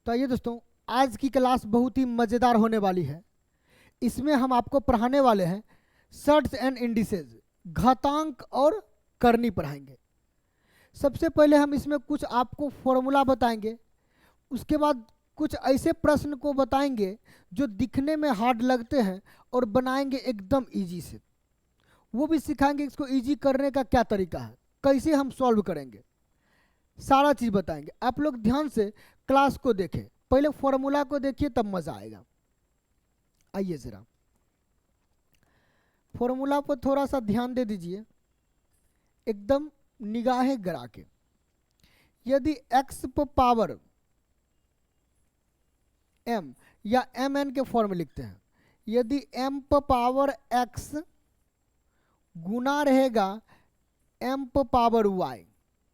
तो आइए दोस्तों, आज की क्लास बहुत ही मज़ेदार होने वाली है। इसमें हम आपको पढ़ाने वाले हैं सर्ट्स एंड इंडिसेज, घातांक और करनी पढ़ाएंगे। सबसे पहले हम इसमें कुछ आपको फॉर्मूला बताएंगे, उसके बाद कुछ ऐसे प्रश्न को बताएंगे जो दिखने में हार्ड लगते हैं और बनाएंगे एकदम इजी से। वो भी सिखाएंगे इसको इजी करने का क्या तरीका है, कैसे हम सॉल्व करेंगे, सारा चीज़ बताएंगे। आप लोग ध्यान से क्लास को देखें, पहले फॉर्मूला को देखिए तब मज़ा आएगा। आइए ज़रा फॉर्मूला पर थोड़ा सा ध्यान दे दीजिए, एकदम निगाहें गड़ा के। यदि x पर पावर m या mn के फॉर्म में लिखते हैं, यदि m पर पावर x गुना रहेगा m पर पावर y,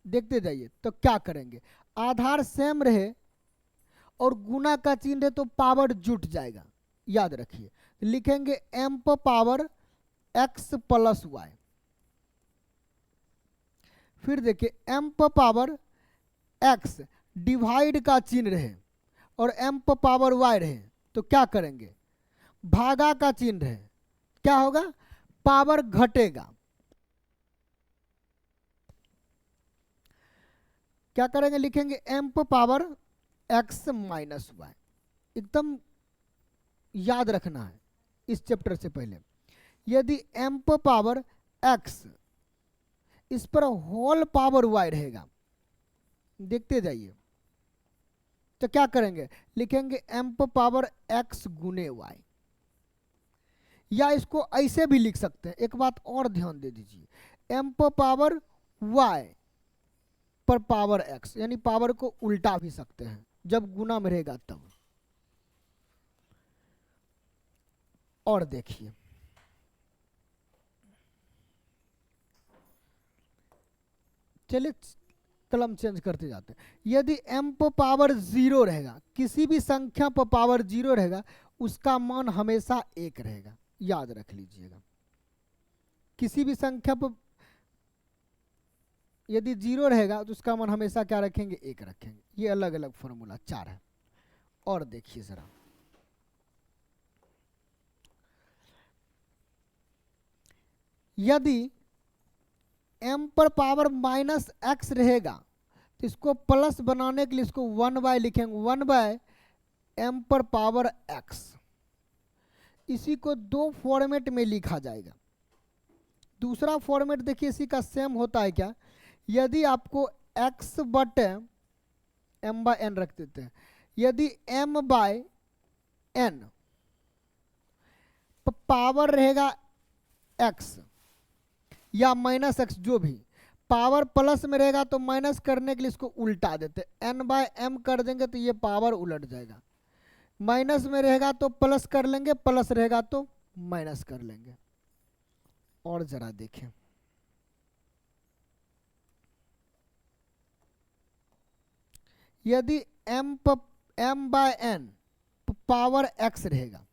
देखते जाइए तो क्या करेंगे। आधार सेम रहे और गुना का चिन्ह है तो पावर जुट जाएगा, याद रखिए। लिखेंगे m पर पावर x प्लस y। फिर देखिए m पर पावर x डिवाइड का चिन्ह रहे और m पर पावर y रहे तो क्या करेंगे, भागा का चिन्ह रहे, क्या होगा, पावर घटेगा। क्या करेंगे, लिखेंगे m पर पावर x माइनस y। एकदम याद रखना है इस चैप्टर से पहले। यदि m पर पावर x, इस पर होल पावर y रहेगा, देखते जाइए तो क्या करेंगे, लिखेंगे m पर पावर x गुने y। या इसको ऐसे भी लिख सकते हैं, एक बात और ध्यान दे दीजिए, m पर पावर y पर पावर x, यानी पावर को उल्टा भी सकते हैं जब गुना में रहेगा तब। और देखिए चलिए कलम चेंज करते जाते हैं। यदि m पर पावर 0 रहेगा, किसी भी संख्या पर पावर 0 रहेगा, उसका मान हमेशा 1 रहेगा, याद रख लीजिएगा। किसी भी संख्या पर यदि 0 रहेगा तो उसका मान हमेशा क्या रखेंगे, 1 रखेंगे। ये अलग अलग फॉर्मूला 4 है। और देखिए जरा, यदि m पर पावर माइनस x रहेगा तो इसको प्लस बनाने के लिए इसको 1/, लिखेंगे 1/m पर पावर x। इसी को दो फॉर्मेट में लिखा जाएगा। दूसरा फॉर्मेट देखिए इसी का सेम होता है क्या, यदि आपको x बटे m/n रख देते हैं, यदि m/n पावर रहेगा x या माइनस x, जो भी पावर प्लस में रहेगा तो माइनस करने के लिए इसको उल्टा देते, n/m कर देंगे तो ये पावर उलट जाएगा। माइनस में रहेगा तो प्लस कर लेंगे, प्लस रहेगा तो माइनस कर लेंगे। और जरा देखें, यदि m/n पावर x रहेगा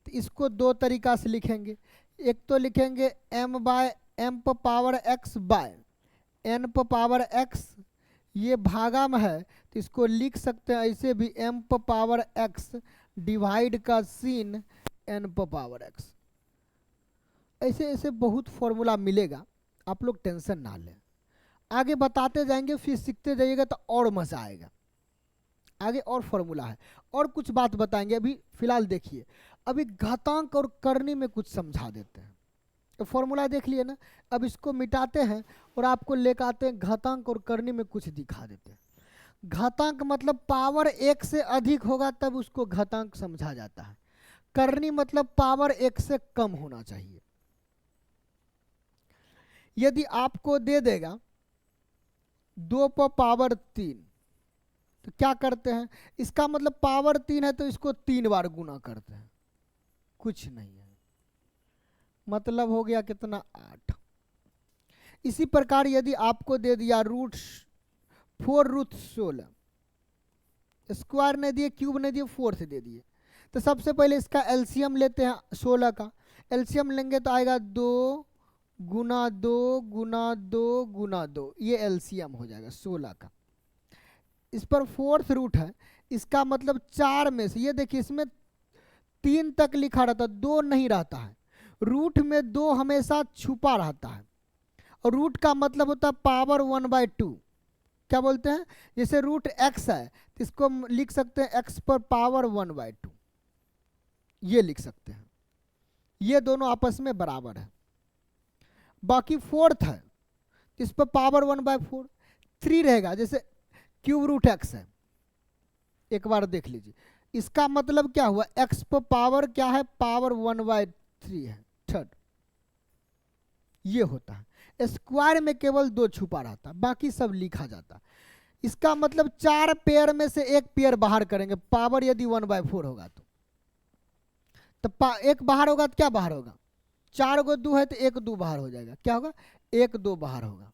तो इसको दो तरीका से लिखेंगे। एक तो लिखेंगे m/m पर पावर x बाय n पर पावर x, ये भागा में है तो इसको लिख सकते हैं ऐसे भी, m पर पावर x डिवाइड का सीन n पर पावर x। ऐसे ऐसे बहुत फॉर्मूला मिलेगा, आप लोग टेंशन ना लें, आगे बताते जाएंगे, फिर सीखते जाइएगा तो और मज़ा आएगा। आगे और फॉर्मूला है और कुछ बात बताएंगे। अभी फिलहाल देखिए, अभी घातांक और करनी में कुछ समझा देते हैं। तो फॉर्मूला देख लिए ना, अब इसको मिटाते हैं और आपको लेकर आते हैं घातांक और करनी में कुछ दिखा देते हैं। घातांक मतलब पावर 1 से अधिक होगा तब उसको घातांक समझा जाता है। करनी मतलब पावर 1 से कम होना चाहिए। यदि आपको दे देगा 2 पर पावर 3 तो क्या करते हैं, इसका मतलब पावर 3 है तो इसको 3 बार गुना करते हैं, कुछ नहीं है, मतलब हो गया कितना, 8। इसी प्रकार यदि आपको दे दिया √4√16, स्क्वायर नहीं दिए, क्यूब नहीं दिए, 4 से दे दिए, तो सबसे पहले इसका एलसीएम लेते हैं 16 का। एलसीएम लेंगे तो आएगा 2 गुना 2 गुना 2 गुना 2, ये एलसीएम हो जाएगा 16 का। इस पर फोर्थ रूट है, इसका मतलब 4 में से, ये देखिए इसमें 3 तक लिखा रहता, 2 नहीं रहता है। रूट में 2 हमेशा छुपा रहता है, और रूट का मतलब होता है पावर 1/2। क्या बोलते हैं, जैसे रूट x है तो इसको हम लिख सकते हैं x पर पावर 1/2, ये लिख सकते हैं। ये दोनों आपस में बराबर है। बाकी फोर्थ है, इस पर पावर 1/4, 3 रहेगा, जैसे क्यूब रूट x है, एक बार देख लीजिए, इसका मतलब क्या हुआ, x पर पावर क्या है, पावर 1/3 है, थर्ड। ये होता है। स्क्वायर में केवल 2 छुपा रहता, बाकी सब लिखा जाता। इसका मतलब 4 पेयर में से एक पेयर बाहर करेंगे, पावर यदि 1/4 होगा तो एक बाहर होगा तो क्या बाहर होगा, 4 को 2 है तो 1 2 बाहर हो जाएगा, क्या होगा, 1 2 बाहर होगा।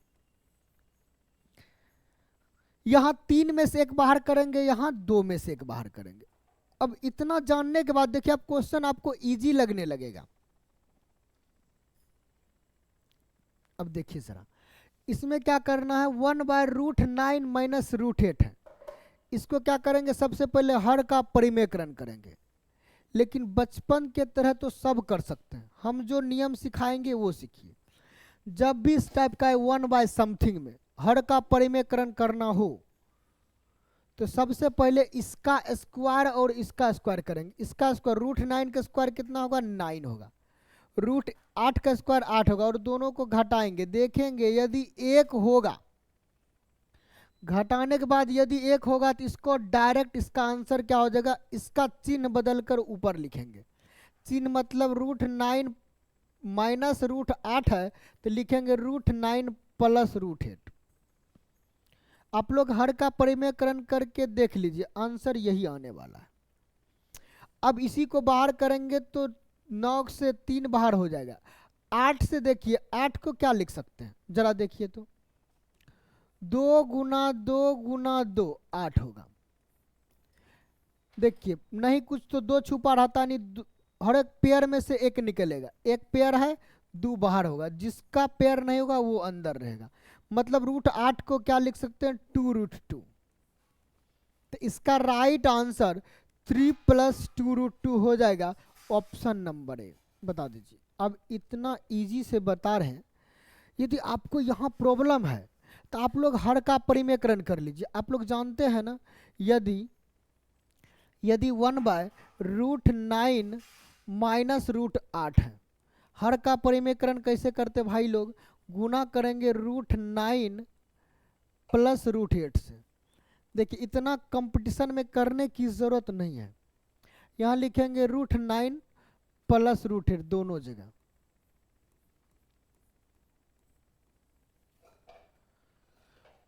यहां 3 में से एक बाहर करेंगे, यहां 2 में से एक बाहर करेंगे। अब इतना जानने के बाद देखिए, अब क्वेश्चन आपको इजी लगने लगेगा। अब देखिए जरा, इसमें क्या करना है, 1/√9 माइनस √8 है। इसको क्या करेंगे, सबसे पहले हर का परिमेयकरण करेंगे, लेकिन बचपन के तरह तो सब कर सकते हैं, हम जो नियम सिखाएंगे वो सीखिए। जब भी इस टाइप का 1/समथिंग में हर का परिमेयकरण करना हो तो सबसे पहले इसका स्क्वायर और इसका स्क्वायर करेंगे। इसका स्क्वायर √9 का स्क्वायर कितना होगा, 9 होगा, √8 का स्क्वायर 8 होगा, और दोनों को घटाएंगे, देखेंगे यदि 1 होगा, घटाने के बाद यदि 1 होगा तो इसको डायरेक्ट, इसका आंसर क्या हो जाएगा, इसका चिन्ह बदलकर ऊपर लिखेंगे। चिन्ह मतलब √9 माइनस √8 है तो लिखेंगे √9 प्लस √8। आप लोग हर का परिमेयकरण करके देख लीजिए, आंसर यही आने वाला है। अब इसी को बाहर करेंगे तो 9 से 3 बाहर हो जाएगा। 8 से देखिए, 8 को क्या लिख सकते हैं, जरा देखिए तो, 2 गुना 2 गुना 2 8 होगा। देखिए नहीं कुछ तो 2 छुपा रहता नहीं, हर एक पेयर में से एक निकलेगा, एक पेयर है 2 बाहर होगा, जिसका पेयर नहीं होगा वो अंदर रहेगा। मतलब √8 को क्या लिख सकते हैं, 2√2। तो इसका राइट आंसर 3 + 2√2 हो जाएगा, ऑप्शन नंबर ए। बता दीजिए, अब इतना इजी से बता रहे हैं, यदि आपको यहाँ प्रॉब्लम है तो आप लोग हर का परिमेयकरण कर लीजिए। आप लोग जानते हैं ना, यदि 1/√9 माइनस √8 है, हर का परिमेयकरण कैसे करते भाई लोग, गुना करेंगे √9 प्लस √8 से। देखिए इतना कंपटीशन में करने की जरूरत नहीं है, यहाँ लिखेंगे √9 प्लस √8 दोनों जगह।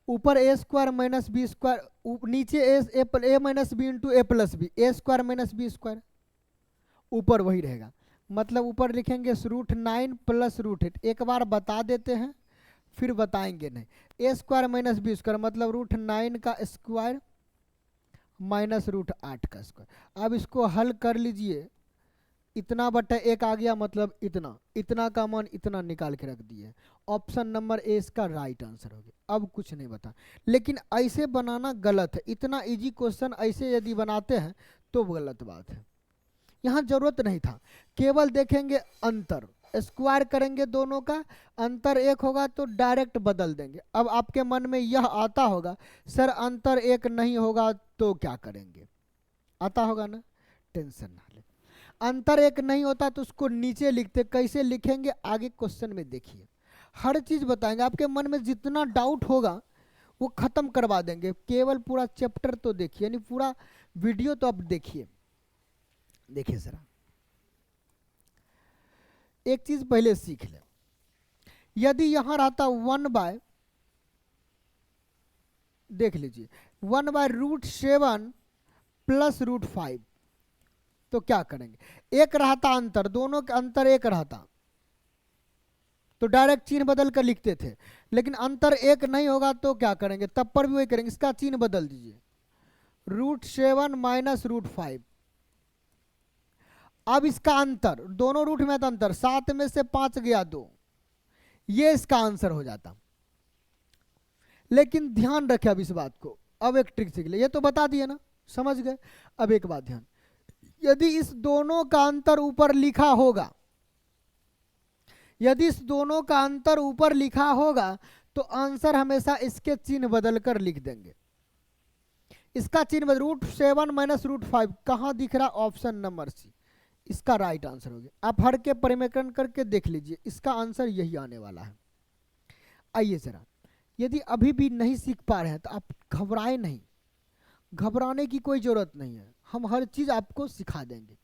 ऊपर a² माइनस b², नीचे a minus b into a plus b, a² minus b², ऊपर वही रहेगा। मतलब ऊपर लिखेंगे √9 प्लस √8। एक बार बता देते हैं फिर बताएंगे नहीं, a² माइनस b² मतलब √9 का स्क्वायर माइनस √8 का स्क्वायर। अब इसको हल कर लीजिए, इतना बटा 1 आ गया, मतलब इतना, इतना का मान इतना निकाल के रख दिए, ऑप्शन नंबर ए इसका राइट आंसर हो गया। अब कुछ नहीं बता, लेकिन ऐसे बनाना गलत है। इतना इजी क्वेश्चन ऐसे यदि बनाते हैं तो गलत बात है, यहाँ जरूरत नहीं था। केवल देखेंगे अंतर, स्क्वायर करेंगे दोनों का, अंतर 1 होगा तो डायरेक्ट बदल देंगे। अब आपके मन में यह आता होगा, सर अंतर 1 नहीं होगा तो क्या करेंगे, आता होगा ना, टेंशन ना ले। अंतर 1 नहीं होता तो उसको नीचे लिखते, कैसे लिखेंगे आगे क्वेश्चन में देखिए, हर चीज बताएंगे। आपके मन में जितना डाउट होगा वो खत्म करवा देंगे। केवल पूरा चैप्टर तो देखिए, यानी पूरा वीडियो तो अब देखिए। देखिए जरा, एक चीज पहले सीख ले, यदि यहां रहता 1/ देख लीजिए 1/√7 प्लस √5 तो क्या करेंगे, एक रहता अंतर, दोनों का अंतर 1 रहता तो डायरेक्ट चिन्ह बदल कर लिखते थे, लेकिन अंतर 1 नहीं होगा तो क्या करेंगे, तब पर भी वही करेंगे, इसका चिन्ह बदल दीजिए, √7 माइनस √5। अब इसका अंतर, दोनों रूट में था अंतर, 7 में से 5 गया 2, ये इसका आंसर हो जाता। लेकिन ध्यान रखें अब इस बात को, अब एक ट्रिक सीख ले, ये तो बता दिया ना, समझ गए। अब एक बात ध्यान, यदि इस दोनों का अंतर ऊपर लिखा होगा, यदि इस दोनों का अंतर ऊपर लिखा होगा तो आंसर हमेशा इसके चिन्ह बदलकर लिख देंगे। इसका चिन्ह बदल, √7 माइनस √5 कहाँ दिख रहा? ऑप्शन नंबर सी, इसका राइट आंसर हो गया। आप हर के परिमेकरण करके देख लीजिए, इसका आंसर यही आने वाला है। आइए जरा, यदि अभी भी नहीं सीख पा रहे हैं तो आप घबराए नहीं, घबराने की कोई जरूरत नहीं है, हम हर चीज आपको सिखा देंगे,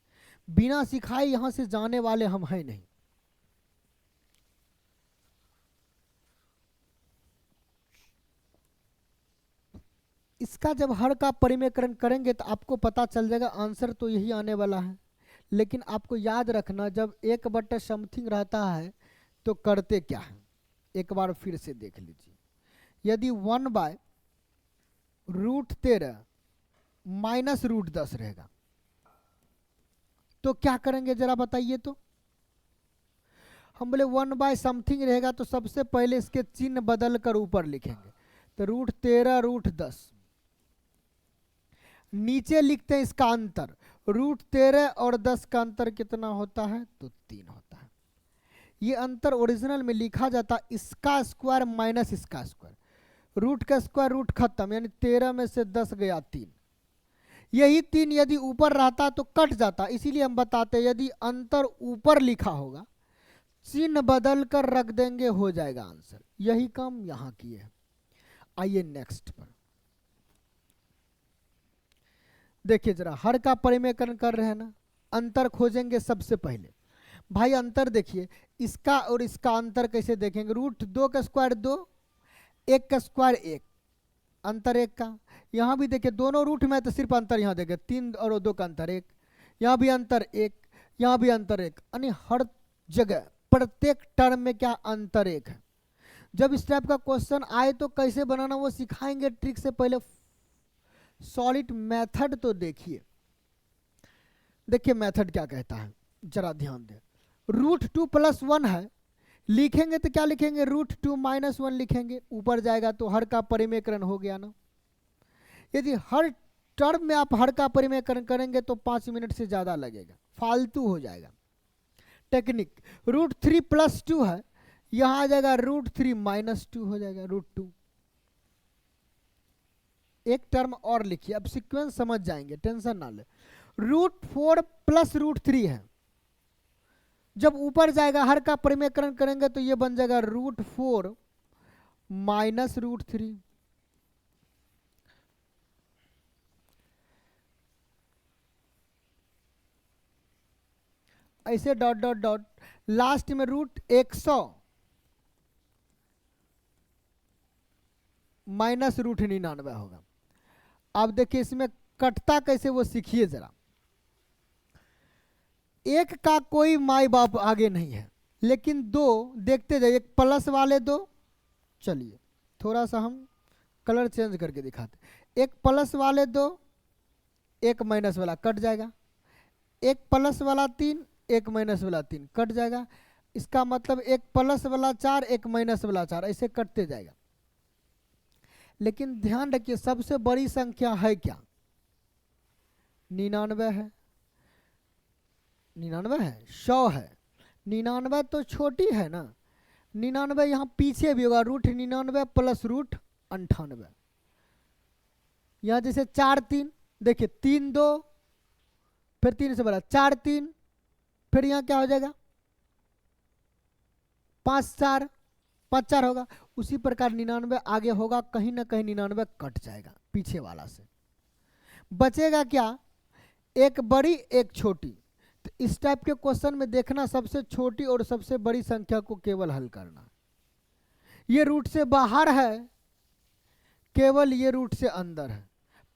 बिना सिखाए यहां से जाने वाले हम हैं नहीं। इसका जब हर का परिमेकरण करेंगे तो आपको पता चल जाएगा आंसर तो यही आने वाला है। लेकिन आपको याद रखना, जब 1/समथिंग रहता है तो करते क्या है, एक बार फिर से देख लीजिए। यदि 1/√13 माइनस √10 रहेगा तो क्या करेंगे जरा बताइए तो। हम बोले 1/समथिंग रहेगा तो सबसे पहले इसके चिन्ह बदल कर ऊपर लिखेंगे, तो √13 √10, नीचे लिखते हैं इसका अंतर, √13 और 10 का अंतर कितना होता है? तो 3 होता है। ये अंतर ओरिजिनल में लिखा जाता इसका स्क्वायर माइनस इसका स्क्वायर, रूट का स्क्वायर रूट खत्म, यानी 13 में से 10 गया 3। यही 3 यदि ऊपर रहता तो कट जाता, इसीलिए हम बताते यदि अंतर ऊपर लिखा होगा चिन्ह बदल कर रख देंगे, हो जाएगा आंसर। यही काम यहां किए हैं। आइए नेक्स्ट पर देखिए जरा, हर का परिमेकरण कर रहे हैं ना, अंतर खोजेंगे सबसे पहले। भाई अंतर देखिए, इसका और इसका अंतर कैसे देखेंगे? √2 का स्क्वायर 2, 1 का स्क्वायर 1, अंतर 1 का। यहाँ भी देखिए दोनों रूट में तो सिर्फ अंतर यहाँ देखिए 3 और 2 का अंतर 1, यहाँ भी अंतर 1, यहाँ भी अंतर 1, यानी हर जगह प्रत्येक टर्म में क्या अंतर 1 है। जब इस टाइप का क्वेश्चन आए तो कैसे बनाना वो सिखाएंगे ट्रिक से पहले। सॉलिड मेथड तो देखिए, देखिए मेथड क्या कहता है जरा ध्यान दें। √2 + 1 है, लिखेंगे तो क्या लिखेंगे? √2 - 1 लिखेंगे, ऊपर जाएगा तो हर का परिमेकरण हो गया ना। यदि हर टर्म में आप हर का परिमेकरण करेंगे तो 5 मिनट से ज्यादा लगेगा, फालतू हो जाएगा टेक्निक। √3 + 2 है, यहां आ जाएगा √3 - 2 हो जाएगा, √2। एक टर्म और लिखिए, अब सीक्वेंस समझ जाएंगे, टेंशन ना ले। √4 + √3 है, जब ऊपर जाएगा हर का परिमेकरण करेंगे तो ये बन जाएगा √4 - √3। ऐसे डॉट डॉट डॉट, लास्ट में √100 - √99 होगा। अब देखिए इसमें कटता कैसे वो सीखिए जरा। एक का कोई माई बाप आगे नहीं है, लेकिन दो देखते जाइए, एक प्लस वाले दो, चलिए थोड़ा सा हम कलर चेंज करके दिखाते। एक प्लस वाले दो, एक माइनस वाला कट जाएगा, एक प्लस वाला 3, एक माइनस वाला 3 कट जाएगा। इसका मतलब एक प्लस वाला 4, एक माइनस वाला 4, ऐसे कटते जाएगा। लेकिन ध्यान रखिए सबसे बड़ी संख्या है क्या? 99 है, 99 है, 100 है, 99 तो छोटी है ना। 99 यहाँ पीछे भी होगा, √99 + √98। यहाँ जैसे 4 3, देखिए 3 2, फिर 3 से बड़ा 4 3, फिर यहाँ क्या हो जाएगा 5 4, 5 4 होगा। उसी प्रकार 99 आगे होगा, कहीं ना कहीं 99 कट जाएगा पीछे वाला से। बचेगा क्या? एक बड़ी एक छोटी। तो इस टाइप के क्वेश्चन में देखना सबसे छोटी और सबसे बड़ी संख्या को केवल हल करना। ये रूट से बाहर है, केवल ये रूट से अंदर है।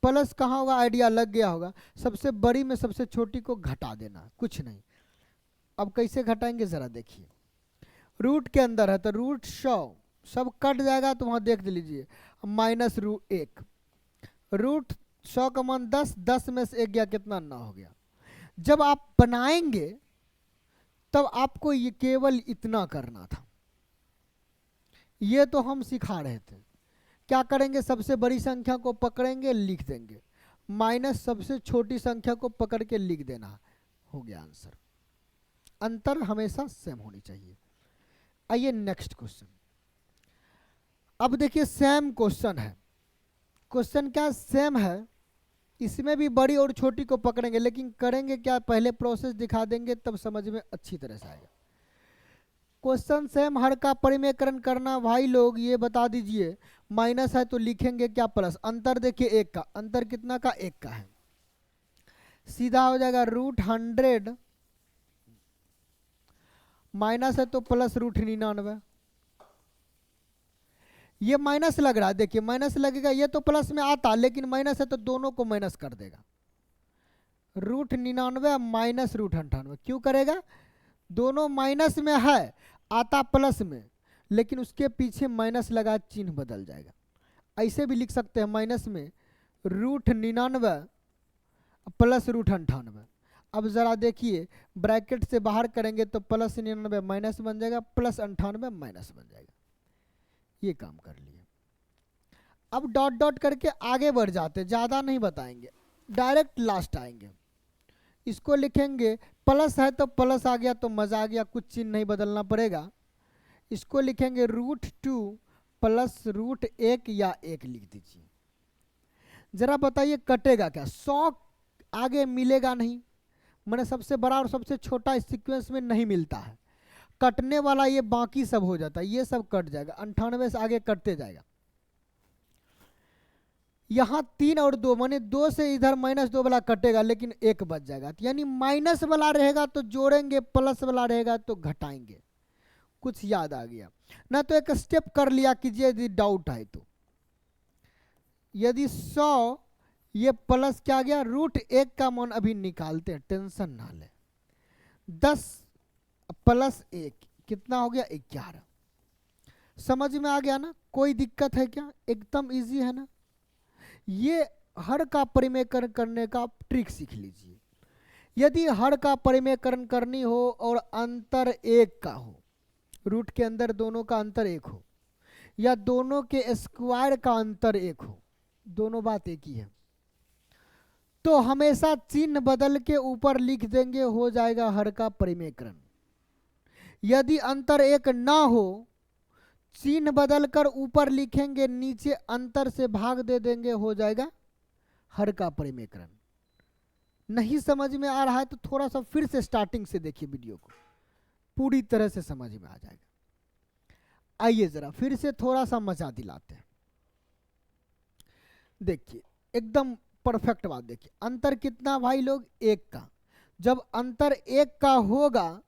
प्लस कहाँ होगा? आइडिया लग गया होगा, सबसे बड़ी में सबसे छोटी को घटा देना, कुछ नहीं। अब कैसे घटाएंगे जरा देखिए। रूट के अंदर है तो √100 सब कट जाएगा, तो वहां देख लीजिए -√1। √100 का मान 10, 10 में से 1 गया, कितना 9 हो गया। जब आप बनाएंगे तब आपको ये केवल इतना करना था, ये तो हम सिखा रहे थे। क्या करेंगे, सबसे बड़ी संख्या को पकड़ेंगे लिख देंगे, माइनस सबसे छोटी संख्या को पकड़ के लिख देना, हो गया आंसर। अंतर हमेशा सेम होनी चाहिए। आइए नेक्स्ट क्वेश्चन। अब देखिए सेम क्वेश्चन है, क्वेश्चन क्या सेम है, इसमें भी बड़ी और छोटी को पकड़ेंगे, लेकिन करेंगे क्या, पहले प्रोसेस दिखा देंगे तब समझ में अच्छी तरह से आएगा। क्वेश्चन सेम, हर का परिमेयकरण करना। भाई लोग ये बता दीजिए, माइनस है तो लिखेंगे क्या प्लस, अंतर देखिए एक का, अंतर कितना का, एक का है, सीधा हो जाएगा √100, माइनस है तो प्लस √99। ये माइनस लग रहा है, देखिए माइनस लगेगा, ये तो प्लस में आता, लेकिन माइनस है तो दोनों को माइनस कर देगा, √99 माइनस √98 क्यों करेगा, दोनों माइनस में है, आता प्लस में, लेकिन उसके पीछे माइनस लगा, चिन्ह बदल जाएगा। ऐसे भी लिख सकते हैं, माइनस में √99 प्लस √98। अब जरा देखिए ब्रैकेट से बाहर करेंगे तो प्लस 99 माइनस बन जाएगा, प्लस 98 माइनस बन जाएगा, ये काम कर लिए। अब डॉट डॉट करके आगे बढ़ जाते, ज़्यादा नहीं बताएंगे, डायरेक्ट लास्ट आएंगे। इसको लिखेंगे, प्लस है तो प्लस आ गया तो मजा आ गया, कुछ चिन्ह नहीं बदलना पड़ेगा। इसको लिखेंगे √2 प्लस √1 या 1 लिख दीजिए। जरा बताइए कटेगा क्या, 100 आगे मिलेगा नहीं, मैंने सबसे बड़ा और सबसे छोटा इस सीक्वेंस में नहीं मिलता है, कटने वाला ये बाकी सब हो जाता है, ये सब कट जाएगा, 98 से आगे कटते जाएगा। यहाँ 3 और 2 माने 2 से इधर -2 वाला कटेगा, लेकिन 1 बच जाएगा, यानी माइनस वाला रहेगा तो जोड़ेंगे, प्लस वाला रहेगा तो घटाएंगे। कुछ याद आ गया ना, तो एक स्टेप कर लिया कीजिए यदि डाउट है तो। यदि 100 ये प्लस क्या गया, √1 का मान अभी निकालते हैं, टेंशन ना ले। 10 प्लस 1 कितना हो गया, 11। समझ में आ गया ना, कोई दिक्कत है क्या, एकदम इजी है ना। ये हर का परिमेयकरण करने का ट्रिक सीख लीजिए। यदि हर का परिमेयकरण करनी हो और अंतर 1 का हो, रूट के अंदर दोनों का अंतर 1 हो, या दोनों के स्क्वायर का अंतर 1 हो, दोनों बात एक ही है, तो हमेशा चिन्ह बदल के ऊपर लिख देंगे, हो जाएगा हर का परिमेयकरण। यदि अंतर 1 ना हो, चिन्ह बदलकर ऊपर लिखेंगे, नीचे अंतर से भाग दे देंगे, हो जाएगा हर का परिमेयकरण। नहीं समझ में आ रहा है तो थोड़ा सा फिर से स्टार्टिंग से देखिए वीडियो को, पूरी तरह से समझ में आ जाएगा। आइए जरा फिर से थोड़ा सा मजा दिलाते हैं। देखिए एकदम परफेक्ट बात, देखिए अंतर कितना भाई लोग, 1 का। जब अंतर 1 का होगा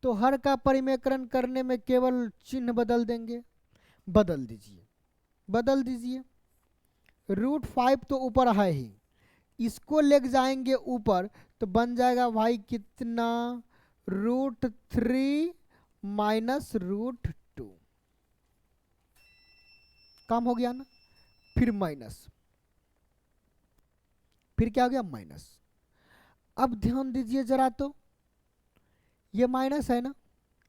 तो हर का परिमेयकरण करने में केवल चिन्ह बदल देंगे, बदल दीजिए, बदल दीजिए। √5 तो ऊपर है ही, इसको ले जाएंगे ऊपर तो बन जाएगा भाई कितना, √3 माइनस √2, काम हो गया ना। फिर माइनस, फिर क्या हो गया, माइनस। अब ध्यान दीजिए जरा, तो ये माइनस है ना,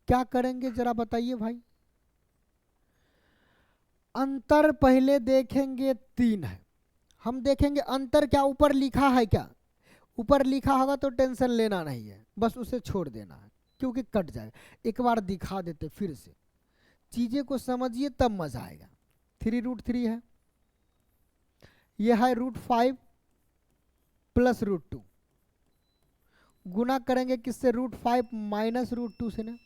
क्या करेंगे जरा बताइए भाई। अंतर पहले देखेंगे 3 है, हम देखेंगे अंतर क्या ऊपर लिखा है क्या, ऊपर लिखा होगा तो टेंशन लेना नहीं है, बस उसे छोड़ देना है, क्योंकि कट जाएगा। एक बार दिखा देते फिर से, चीजें को समझिए तब मजा आएगा। 3√3 है, यह है √5 प्लस √2, गुना करेंगे किससे, √5 माइनस √2 से ना,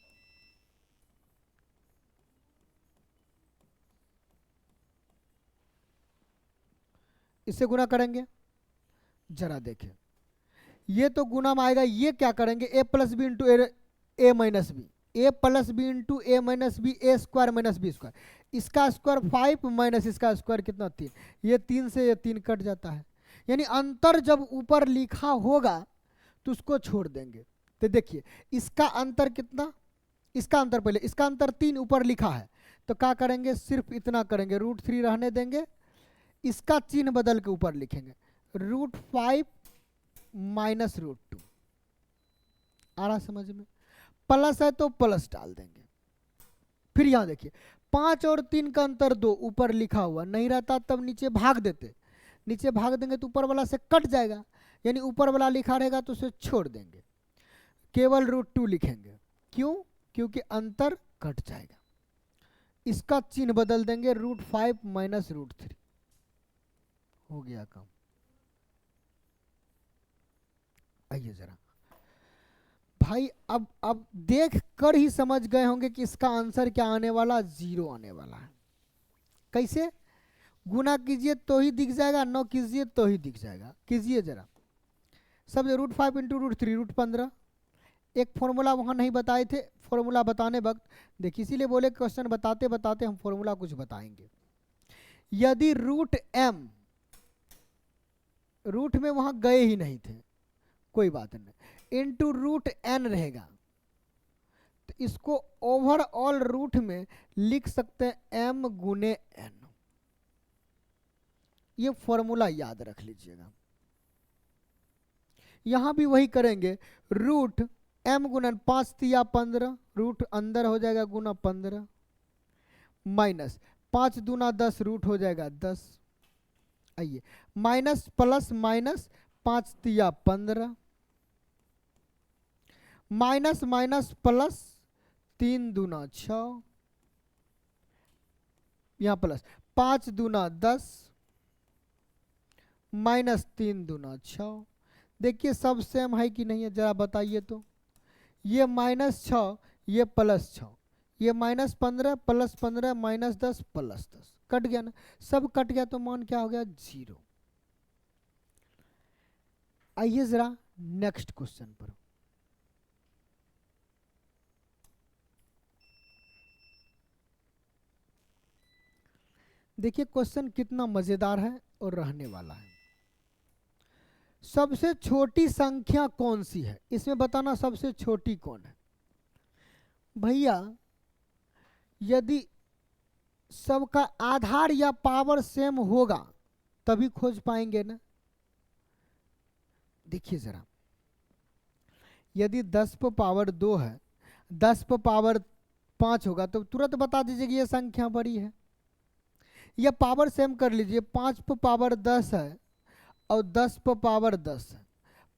इससे गुना करेंगे। जरा देखें, ये तो गुना में आएगा, ये क्या करेंगे, a plus B into A minus B, a plus B into A minus B, A square minus B square, इसका स्क्वायर 5 माइनस इसका स्क्वायर कितना 3, ये 3 से ये 3 कट जाता है। यानी अंतर जब ऊपर लिखा होगा तो उसको छोड़ देंगे। तो देखिए इसका अंतर कितना, इसका अंतर पहले, इसका अंतर 3 ऊपर लिखा है तो क्या करेंगे, सिर्फ इतना करेंगे, √3 रहने देंगे, इसका चिन्ह बदल के ऊपर लिखेंगे, √5 माइनस √2। आ रहा समझ में, प्लस है तो प्लस डाल देंगे। फिर यहां देखिए 5 और 3 का अंतर 2, ऊपर लिखा हुआ नहीं रहता तब नीचे भाग देते, नीचे भाग देंगे तो ऊपर वाला से कट जाएगा, यानी ऊपर वाला लिखा रहेगा तो उसे छोड़ देंगे, केवल √2 लिखेंगे। क्यों? क्योंकि अंतर कट जाएगा। इसका चिन्ह बदल देंगे √5 माइनस √3, हो गया काम। आइए जरा भाई, अब देख कर ही समझ गए होंगे कि इसका आंसर क्या आने वाला, 0 आने वाला है। कैसे? गुना कीजिए तो ही दिख जाएगा, 9 कीजिए तो ही दिख जाएगा। कीजिए जरा, सब √5 इंटू √3 √15। एक फॉर्मूला वहां नहीं बताए थे, फॉर्मूला बताने वक्त देखिए, इसीलिए बोले क्वेश्चन बताते बताते हम फॉर्मूला कुछ बताएंगे। यदि √m, रूट में वहां गए ही नहीं थे, कोई बात नहीं, इंटू √n रहेगा, तो इसको ओवरऑल रूट में लिख सकते हैं m गुने n। ये फॉर्मूला याद रख लीजिएगा। यहां भी वही करेंगे, रूट m गुना 5 तिया 15, रूट अंदर हो जाएगा गुना 15, माइनस 5 दूना 10, रूट हो जाएगा 10। आइए, माइनस प्लस माइनस 5 तिया 15, माइनस माइनस प्लस 3 दूना 6, यहां प्लस 5 दूना 10, माइनस 3 दूना 6। देखिए सब सेम है कि नहीं है, जरा बताइए तो। ये -6, ये +6, ये -15 +15 -10 +10, कट गया ना, सब कट गया तो मान क्या हो गया, 0। आइए जरा नेक्स्ट क्वेश्चन पर। देखिए क्वेश्चन कितना मजेदार है और रहने वाला है। सबसे छोटी संख्या कौन सी है, इसमें बताना सबसे छोटी कौन है। भैया यदि सबका आधार या पावर सेम होगा तभी खोज पाएंगे ना। देखिए जरा, यदि 10 पर पावर 2 है, 10 पर पावर 5 होगा तो तुरंत बता दीजिए कि यह संख्या बड़ी है। या पावर सेम कर लीजिए, 5 पर पावर 10 है और 10 पर पावर 10 है,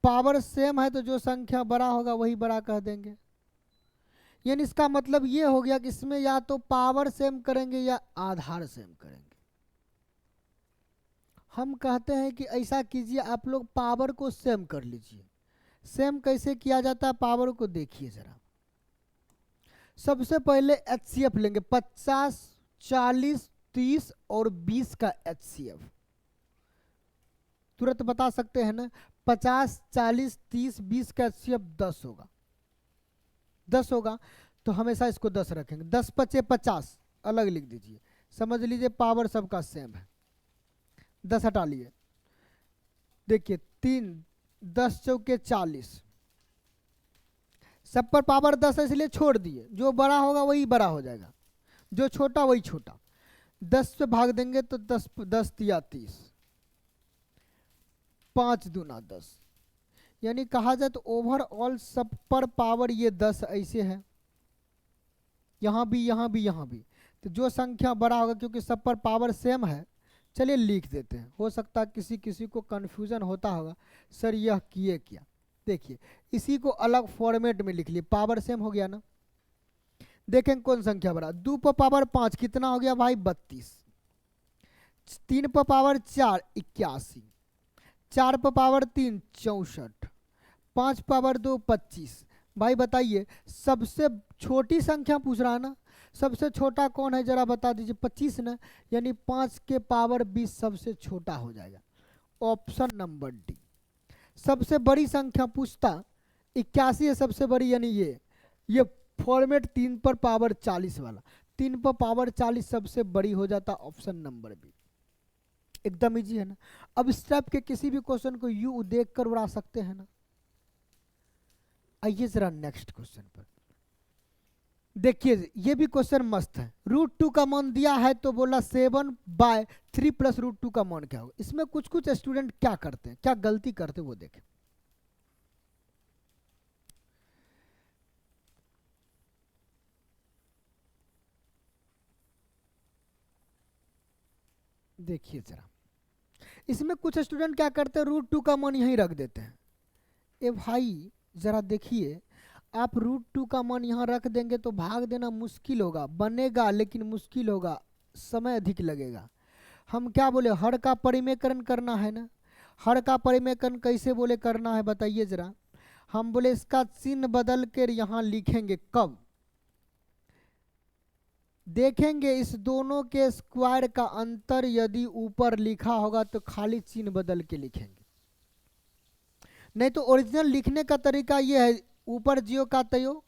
पावर सेम है तो जो संख्या बड़ा होगा वही बड़ा कह देंगे। यानी इसका मतलब ये हो गया कि इसमें या तो पावर सेम करेंगे या आधार सेम करेंगे। हम कहते हैं कि ऐसा कीजिए, आप लोग पावर को सेम कर लीजिए। सेम कैसे किया जाता है, पावर को देखिए जरा। सबसे पहले HCF लेंगे, 50 40 30 और 20 का HCF। तुरंत बता सकते हैं ना, 50 40 30 20 का HCF 10 होगा। 10 होगा तो हमेशा इसको 10 रखेंगे। 10 पचे 50, अलग लिख दीजिए, समझ लीजिए पावर सबका सेम है। 10 हटा लिए, देखिए 3 10 चौके 40, सब पर पावर 10 है इसलिए छोड़ दिए, जो बड़ा होगा वही बड़ा हो जाएगा, जो छोटा वही छोटा। 10 से भाग देंगे तो 10 10 तिया 30, 5 दूना 10। यानी कहा जाए तो ओवरऑल सब पर पावर ये 10 ऐसे है, यहाँ भी यहाँ भी यहाँ भी, तो जो संख्या बड़ा होगा क्योंकि सब पर पावर सेम है। चलिए लिख देते हैं, हो सकता है किसी किसी को कन्फ्यूजन होता होगा, सर यह किए क्या। देखिए इसी को अलग फॉर्मेट में लिख लिए, पावर सेम हो गया ना। देखें कौन संख्या बड़ा, 2 पर पावर 5 कितना हो गया भाई, 32, 3 पर पावर 4 81, 4 पर पावर 3 64, 5 पावर 2 25। भाई बताइए सबसे छोटी संख्या पूछ रहा है ना, सबसे छोटा कौन है जरा बता दीजिए, 25 ना, यानी 5 के पावर 20 सबसे छोटा हो जाएगा, ऑप्शन नंबर डी। सबसे बड़ी संख्या पूछता 81 है सबसे बड़ी, यानी ये फॉर्मेट 3 पर पावर 40 वाला, 3 पर पावर 40 सबसे बड़ी हो जाता, ऑप्शन नंबर बी। एकदम इजी है ना। अब इस टाइप के किसी भी क्वेश्चन को यू देख कर उड़ा सकते हैं ना। आइए जरा नेक्स्ट क्वेश्चन पर देखिए, ये भी क्वेश्चन मस्त है। √2 का मान दिया है तो बोला 7/3 प्लस √2 का मान क्या होगा। इसमें कुछ कुछ स्टूडेंट क्या करते हैं, क्या गलती करते हैं वो देखें। देखिए जरा, इसमें कुछ स्टूडेंट क्या करते हैं, √2 का मान यहीं रख देते हैं। ए भाई जरा देखिए, आप √2 का मान यहाँ रख देंगे तो भाग देना मुश्किल होगा, बनेगा लेकिन मुश्किल होगा, समय अधिक लगेगा। हम क्या बोले, हर का परिमेयकरण करना है ना। हर का परिमेयकरण कैसे बोले करना है बताइए जरा। हम बोले इसका चिन्ह बदल कर यहाँ लिखेंगे, कब देखेंगे इस दोनों के स्क्वायर का अंतर यदि ऊपर लिखा होगा तो खाली चिन्ह बदल के लिखेंगे, नहीं तो ओरिजिनल लिखने का तरीका ये है, ऊपर जियो का तयो,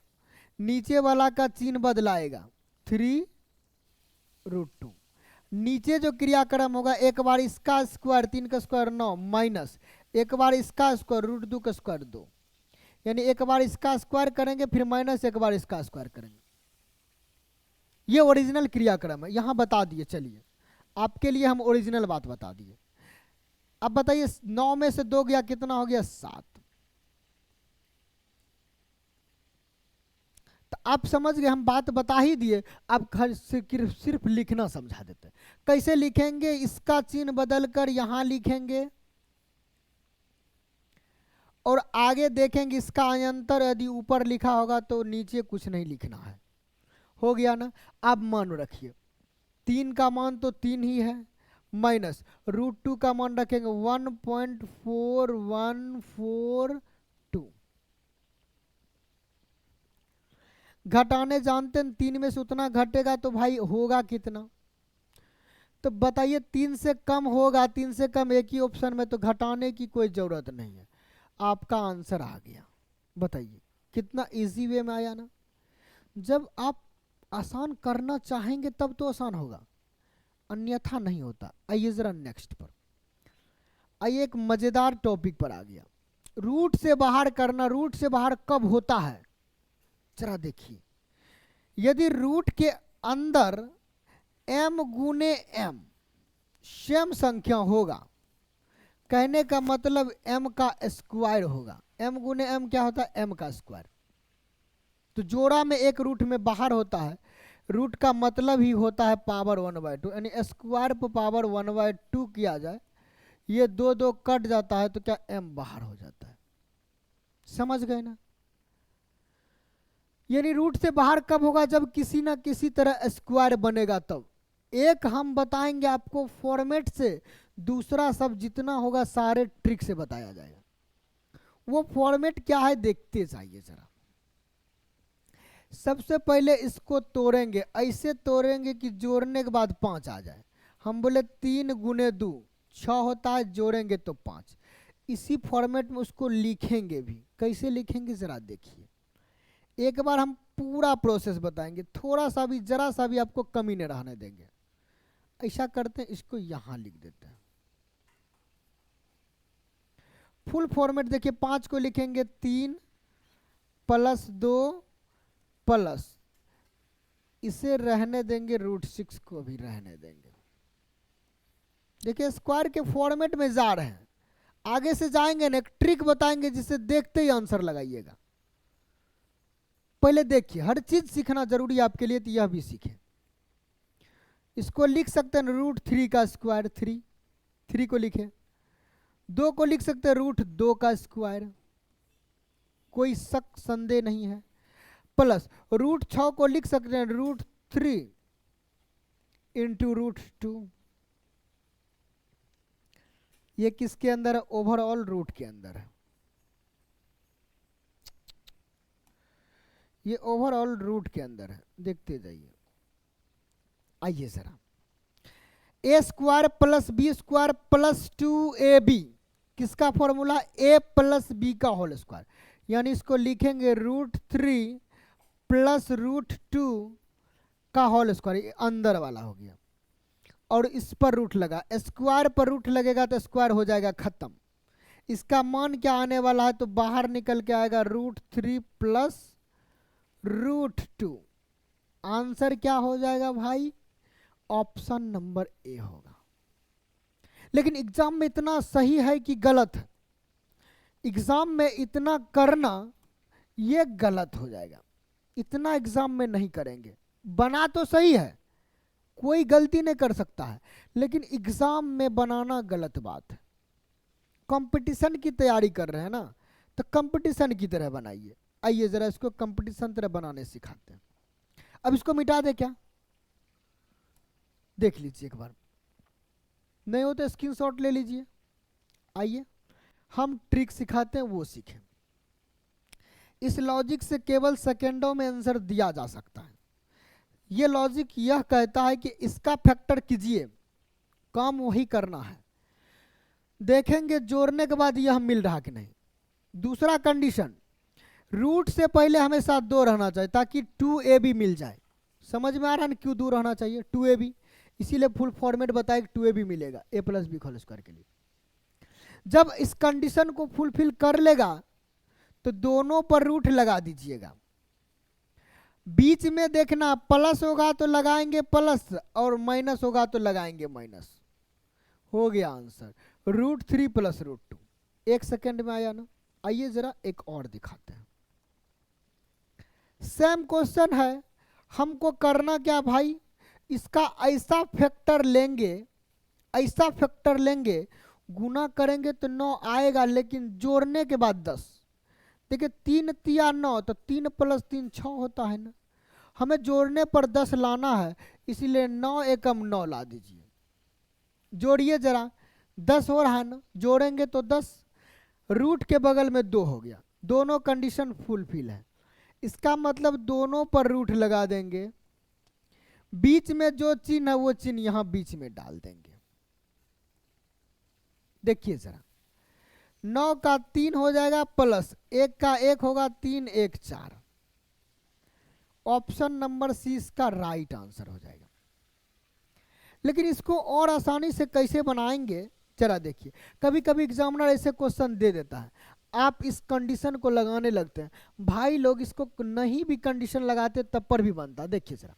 नीचे वाला का चिन्ह बदलाएगा 3√2। नीचे जो क्रियाक्रम होगा, एक बार इसका स्क्वायर 3 का स्क्वायर 9 माइनस एक बार इसका स्क्वायर √2 का स्क्वायर 2, यानी एक बार इसका स्क्वायर करेंगे फिर माइनस एक बार इसका स्क्वायर करेंगे। ये ओरिजिनल क्रियाक्रम है, यहां बता दिए। चलिए आपके लिए हम ओरिजिनल बात बता दिए। अब बताइए 9 में से 2 गया कितना हो गया, 7। तो आप समझ गए, हम बात बता ही दिए, अब घर से सिर्फ लिखना समझा देते हैं। कैसे लिखेंगे, इसका चिन्ह बदलकर यहां लिखेंगे और आगे देखेंगे इसका अंतर यदि ऊपर लिखा होगा तो नीचे कुछ नहीं लिखना है। हो गया ना। अब मान रखिए 3 का मान तो 3 ही है, माइनस √2 का मान रखेंगे 1.4142। घटाने जानते हैं, 3 में से उतना घटेगा तो भाई होगा कितना, तो बताइए 3 से कम होगा, 3 से कम एक ही ऑप्शन में, तो घटाने की कोई जरूरत नहीं है। आपका आंसर आ गया। बताइए कितना इजी वे में आया ना। जब आप आसान करना चाहेंगे तब तो आसान होगा, अन्यथा नहीं होता। आइए जरा नेक्स्ट पर आइए, एक मजेदार टॉपिक पर आ गया, रूट से बाहर करना। रूट से बाहर कब होता है जरा देखिए, यदि रूट के अंदर m गुने m सेम संख्या होगा, कहने का मतलब m का स्क्वायर होगा। m गुने m क्या होता है, m का स्क्वायर। तो जोड़ा में एक रूट में बाहर होता है, रूट का मतलब ही होता है पावर 1/2, यानी स्क्वायर पर पावर 1/2 किया जाए, ये 2 कट जाता है तो क्या m बाहर हो जाता है। समझ गए ना। यानी रूट से बाहर कब होगा, जब किसी ना किसी तरह स्क्वायर बनेगा तब। एक हम बताएंगे आपको फॉर्मेट से, दूसरा सब जितना होगा सारे ट्रिक से बताया जाएगा। वो फॉर्मेट क्या है देखते जाइए जरा। सबसे पहले इसको तोड़ेंगे, ऐसे तोड़ेंगे कि जोड़ने के बाद 5 आ जाए। हम बोले 3 गुने 2 6 होता है, जोड़ेंगे तो 5। इसी फॉर्मेट में उसको लिखेंगे भी। कैसे लिखेंगे जरा देखिए, एक बार हम पूरा प्रोसेस बताएंगे, थोड़ा सा भी जरा सा भी आपको कमी नहीं रहने देंगे। ऐसा करते हैं, इसको यहां लिख देते हैं। फुल फॉर्मेट देखिए, 5 को लिखेंगे 3 + 2 प्लस, इसे रहने देंगे, √6 को भी रहने देंगे। देखिए स्क्वायर के फॉर्मेट में जा रहे हैं, आगे से जाएंगे ना, एक ट्रिक बताएंगे जिससे देखते ही आंसर लगाइएगा। पहले देखिए, हर चीज सीखना जरूरी है आपके लिए, तो यह भी सीखें। इसको लिख सकते हैं √3 का स्क्वायर, 3 को लिखे। 2 को लिख सकते हैं √2 का स्क्वायर, कोई शक संदेह नहीं है। प्लस √6 को लिख सकते हैं √3 इंटू √2। ये किसके अंदर है, ओवरऑल रूट के अंदर है। ये ओवरऑल रूट के अंदर है, देखते जाइए। आइए जरा, a² + b² + 2ab किसका फॉर्मूला, a + b का होल स्क्वायर, यानी इसको लिखेंगे √3 + √2 का होल स्क्वायर, अंदर वाला हो गया। और इस पर रूट लगा, स्क्वायर पर रूट लगेगा तो स्क्वायर हो जाएगा खत्म। इसका मान क्या आने वाला है, तो बाहर निकल के आएगा √3 + √2। आंसर क्या हो जाएगा भाई, ऑप्शन नंबर ए होगा। लेकिन एग्जाम में इतना सही है कि गलत है, एग्जाम में इतना करना ये गलत हो जाएगा, इतना एग्जाम में नहीं करेंगे। बना तो सही है कोई गलती नहीं कर सकता है, लेकिन एग्जाम में बनाना गलत बात है। कंपटीशन की तैयारी कर रहे हैं ना, तो कंपटीशन की तरह बनाइए। आइए जरा इसको कंपटीशन तरह बनाने सिखाते हैं। अब इसको मिटा दे क्या, देख लीजिए एक बार, नहीं हो तो स्क्रीनशॉट ले लीजिए। आइए हम ट्रिक सिखाते हैं, वो सीखें। इस लॉजिक से केवल सेकेंडों में आंसर दिया जा सकता है। ये लॉजिक यह कहता है कि इसका फैक्टर कीजिए, काम वही करना है। देखेंगे जोड़ने के बाद यह मिल रहा कि नहीं। दूसरा कंडीशन, रूट से पहले हमेशा 2 रहना चाहिए ताकि 2ab मिल जाए। समझ में आ रहा है ना क्यों 2 रहना चाहिए, 2ab, इसीलिए फुल फॉर्मेट बताया कि 2ab मिलेगा a + b होल स्क्वायर के लिए। जब इस कंडीशन को फुलफिल कर लेगा तो दोनों पर रूट लगा दीजिएगा। बीच में देखना प्लस होगा तो लगाएंगे प्लस और माइनस होगा तो लगाएंगे माइनस। हो गया आंसर, √3 + √2। 1 सेकेंड में आया ना। आइए जरा एक और दिखाते हैं। सेम क्वेश्चन है, हमको करना क्या भाई, इसका ऐसा फैक्टर लेंगे, ऐसा फैक्टर लेंगे, गुना करेंगे तो 9 आएगा, लेकिन जोड़ने के बाद 10। देखिए 3 तिया 9, तो 3 + 3 6 होता है ना। हमें जोड़ने पर 10 लाना है, इसीलिए 9 एकम 9 ला दीजिए। जोड़िए जरा, 10 हो रहा है ना, जोड़ेंगे तो 10, रूट के बगल में 2 हो गया। दोनों कंडीशन फुलफिल है, इसका मतलब दोनों पर रूट लगा देंगे। बीच में जो चिन्ह है वो चिन्ह यहां बीच में डाल देंगे। देखिए जरा, 9 का 3 हो जाएगा प्लस 1 का 1 होगा, 3 1 4। ऑप्शन नंबर सी इसका राइट आंसर हो जाएगा। लेकिन इसको और आसानी से कैसे बनाएंगे जरा देखिए। कभी कभी एग्जामिनर ऐसे क्वेश्चन दे देता है, आप इस कंडीशन को लगाने लगते हैं। भाई लोग इसको नहीं भी कंडीशन लगाते तब पर भी बनता। देखिए जरा,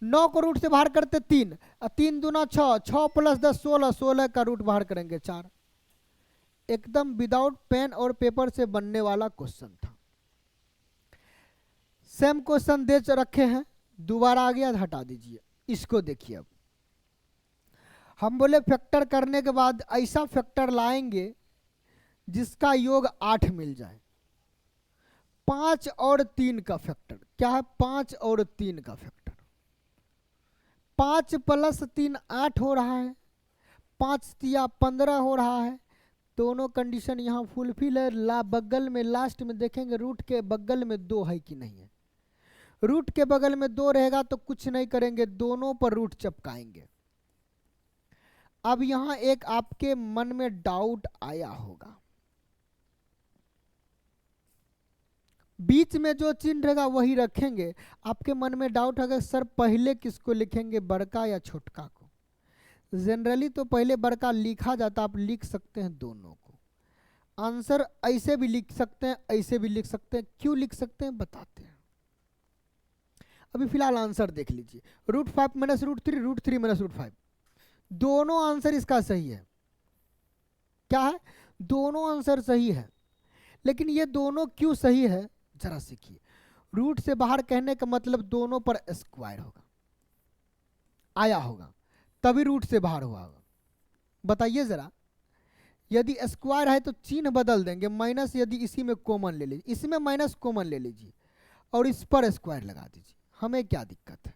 9 को रूट से बाहर करते 3, 3 दूना 6, 6 + 10 16, 16 का रूट बाहर करेंगे 4। एकदम विदाउट पेन और पेपर से बनने वाला क्वेश्चन था। सेम क्वेश्चन दे रखे हैं, दोबारा आ गया, हटा दीजिए। इसको देखिए, अब हम बोले फैक्टर करने के बाद ऐसा फैक्टर लाएंगे जिसका योग 8 मिल जाए। 5 और 3 का फैक्टर क्या है, 5 और 3 का फैक्टर। 5 + 3 8 हो रहा है, 5 तिया 15 हो रहा है। दोनों कंडीशन यहाँ फुलफिल है। बगल में लास्ट में देखेंगे रूट के बगल में 2 है कि नहीं है। रूट के बगल में 2 रहेगा तो कुछ नहीं करेंगे, दोनों पर रूट चिपकाएंगे। अब यहां एक आपके मन में डाउट आया होगा, बीच में जो चिन्ह रहेगा वही रखेंगे। आपके मन में डाउट होगा सर पहले किसको लिखेंगे, बड़का या छोटका को। जनरली तो पहले बड़का लिखा जाता, आप लिख सकते हैं दोनों को। आंसर ऐसे भी लिख सकते हैं, ऐसे भी लिख सकते हैं। क्यों लिख सकते हैं बताते हैं। अभी फिलहाल आंसर देख लीजिए, √5 - √3, √3 - √5। दोनों आंसर इसका सही है। क्या है, दोनों आंसर सही है। लेकिन ये दोनों क्यों सही है जरा सीखिए। रूट से बाहर कहने का मतलब दोनों पर स्क्वायर होगा, आया होगा, तभी रूट से बाहर हुआ होगा। बताइए जरा, यदि स्क्वायर है तो चिन्ह बदल देंगे, माइनस यदि इसी में कॉमन ले लीजिए, इसमें माइनस कॉमन ले लीजिए और इस पर स्क्वायर लगा दीजिए, हमें क्या दिक्कत है।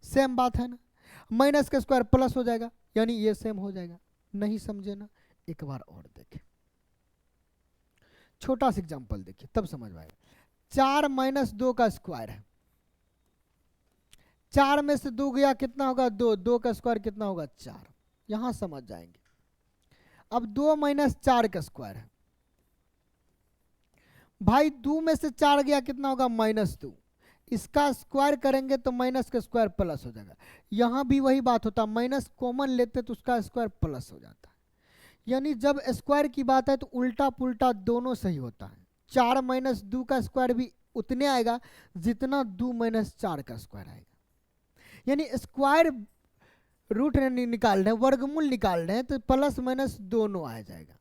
सेम बात है ना, माइनस का स्क्वायर प्लस हो जाएगा, यानी ये सेम हो जाएगा। नहीं समझे ना, एक बार और देखें, छोटा सा एग्जांपल देखिए तब समझ में आएगा। 4 - 2 का स्क्वायर है, 4 में से 2 गया कितना होगा 2, 2 का स्क्वायर कितना होगा 4। यहां समझ जाएंगे। अब 2 - 4 का स्क्वायर है भाई, 2 में से 4 गया कितना होगा -2। इसका स्क्वायर करेंगे तो माइनस का स्क्वायर प्लस हो जाएगा। यहां भी वही बात होता, माइनस कॉमन लेते तो उसका स्क्वायर प्लस हो जाता है। यानी जब स्क्वायर की बात है तो उल्टा पुल्टा दोनों सही होता है। 4 - 2 का स्क्वायर भी उतने आएगा जितना 2 - 4 का स्क्वायर आएगा। यानी स्क्वायर रूट निकाल रहे हैं, वर्गमूल निकाल रहे हैं, तो प्लस माइनस दोनों आ जाएगा।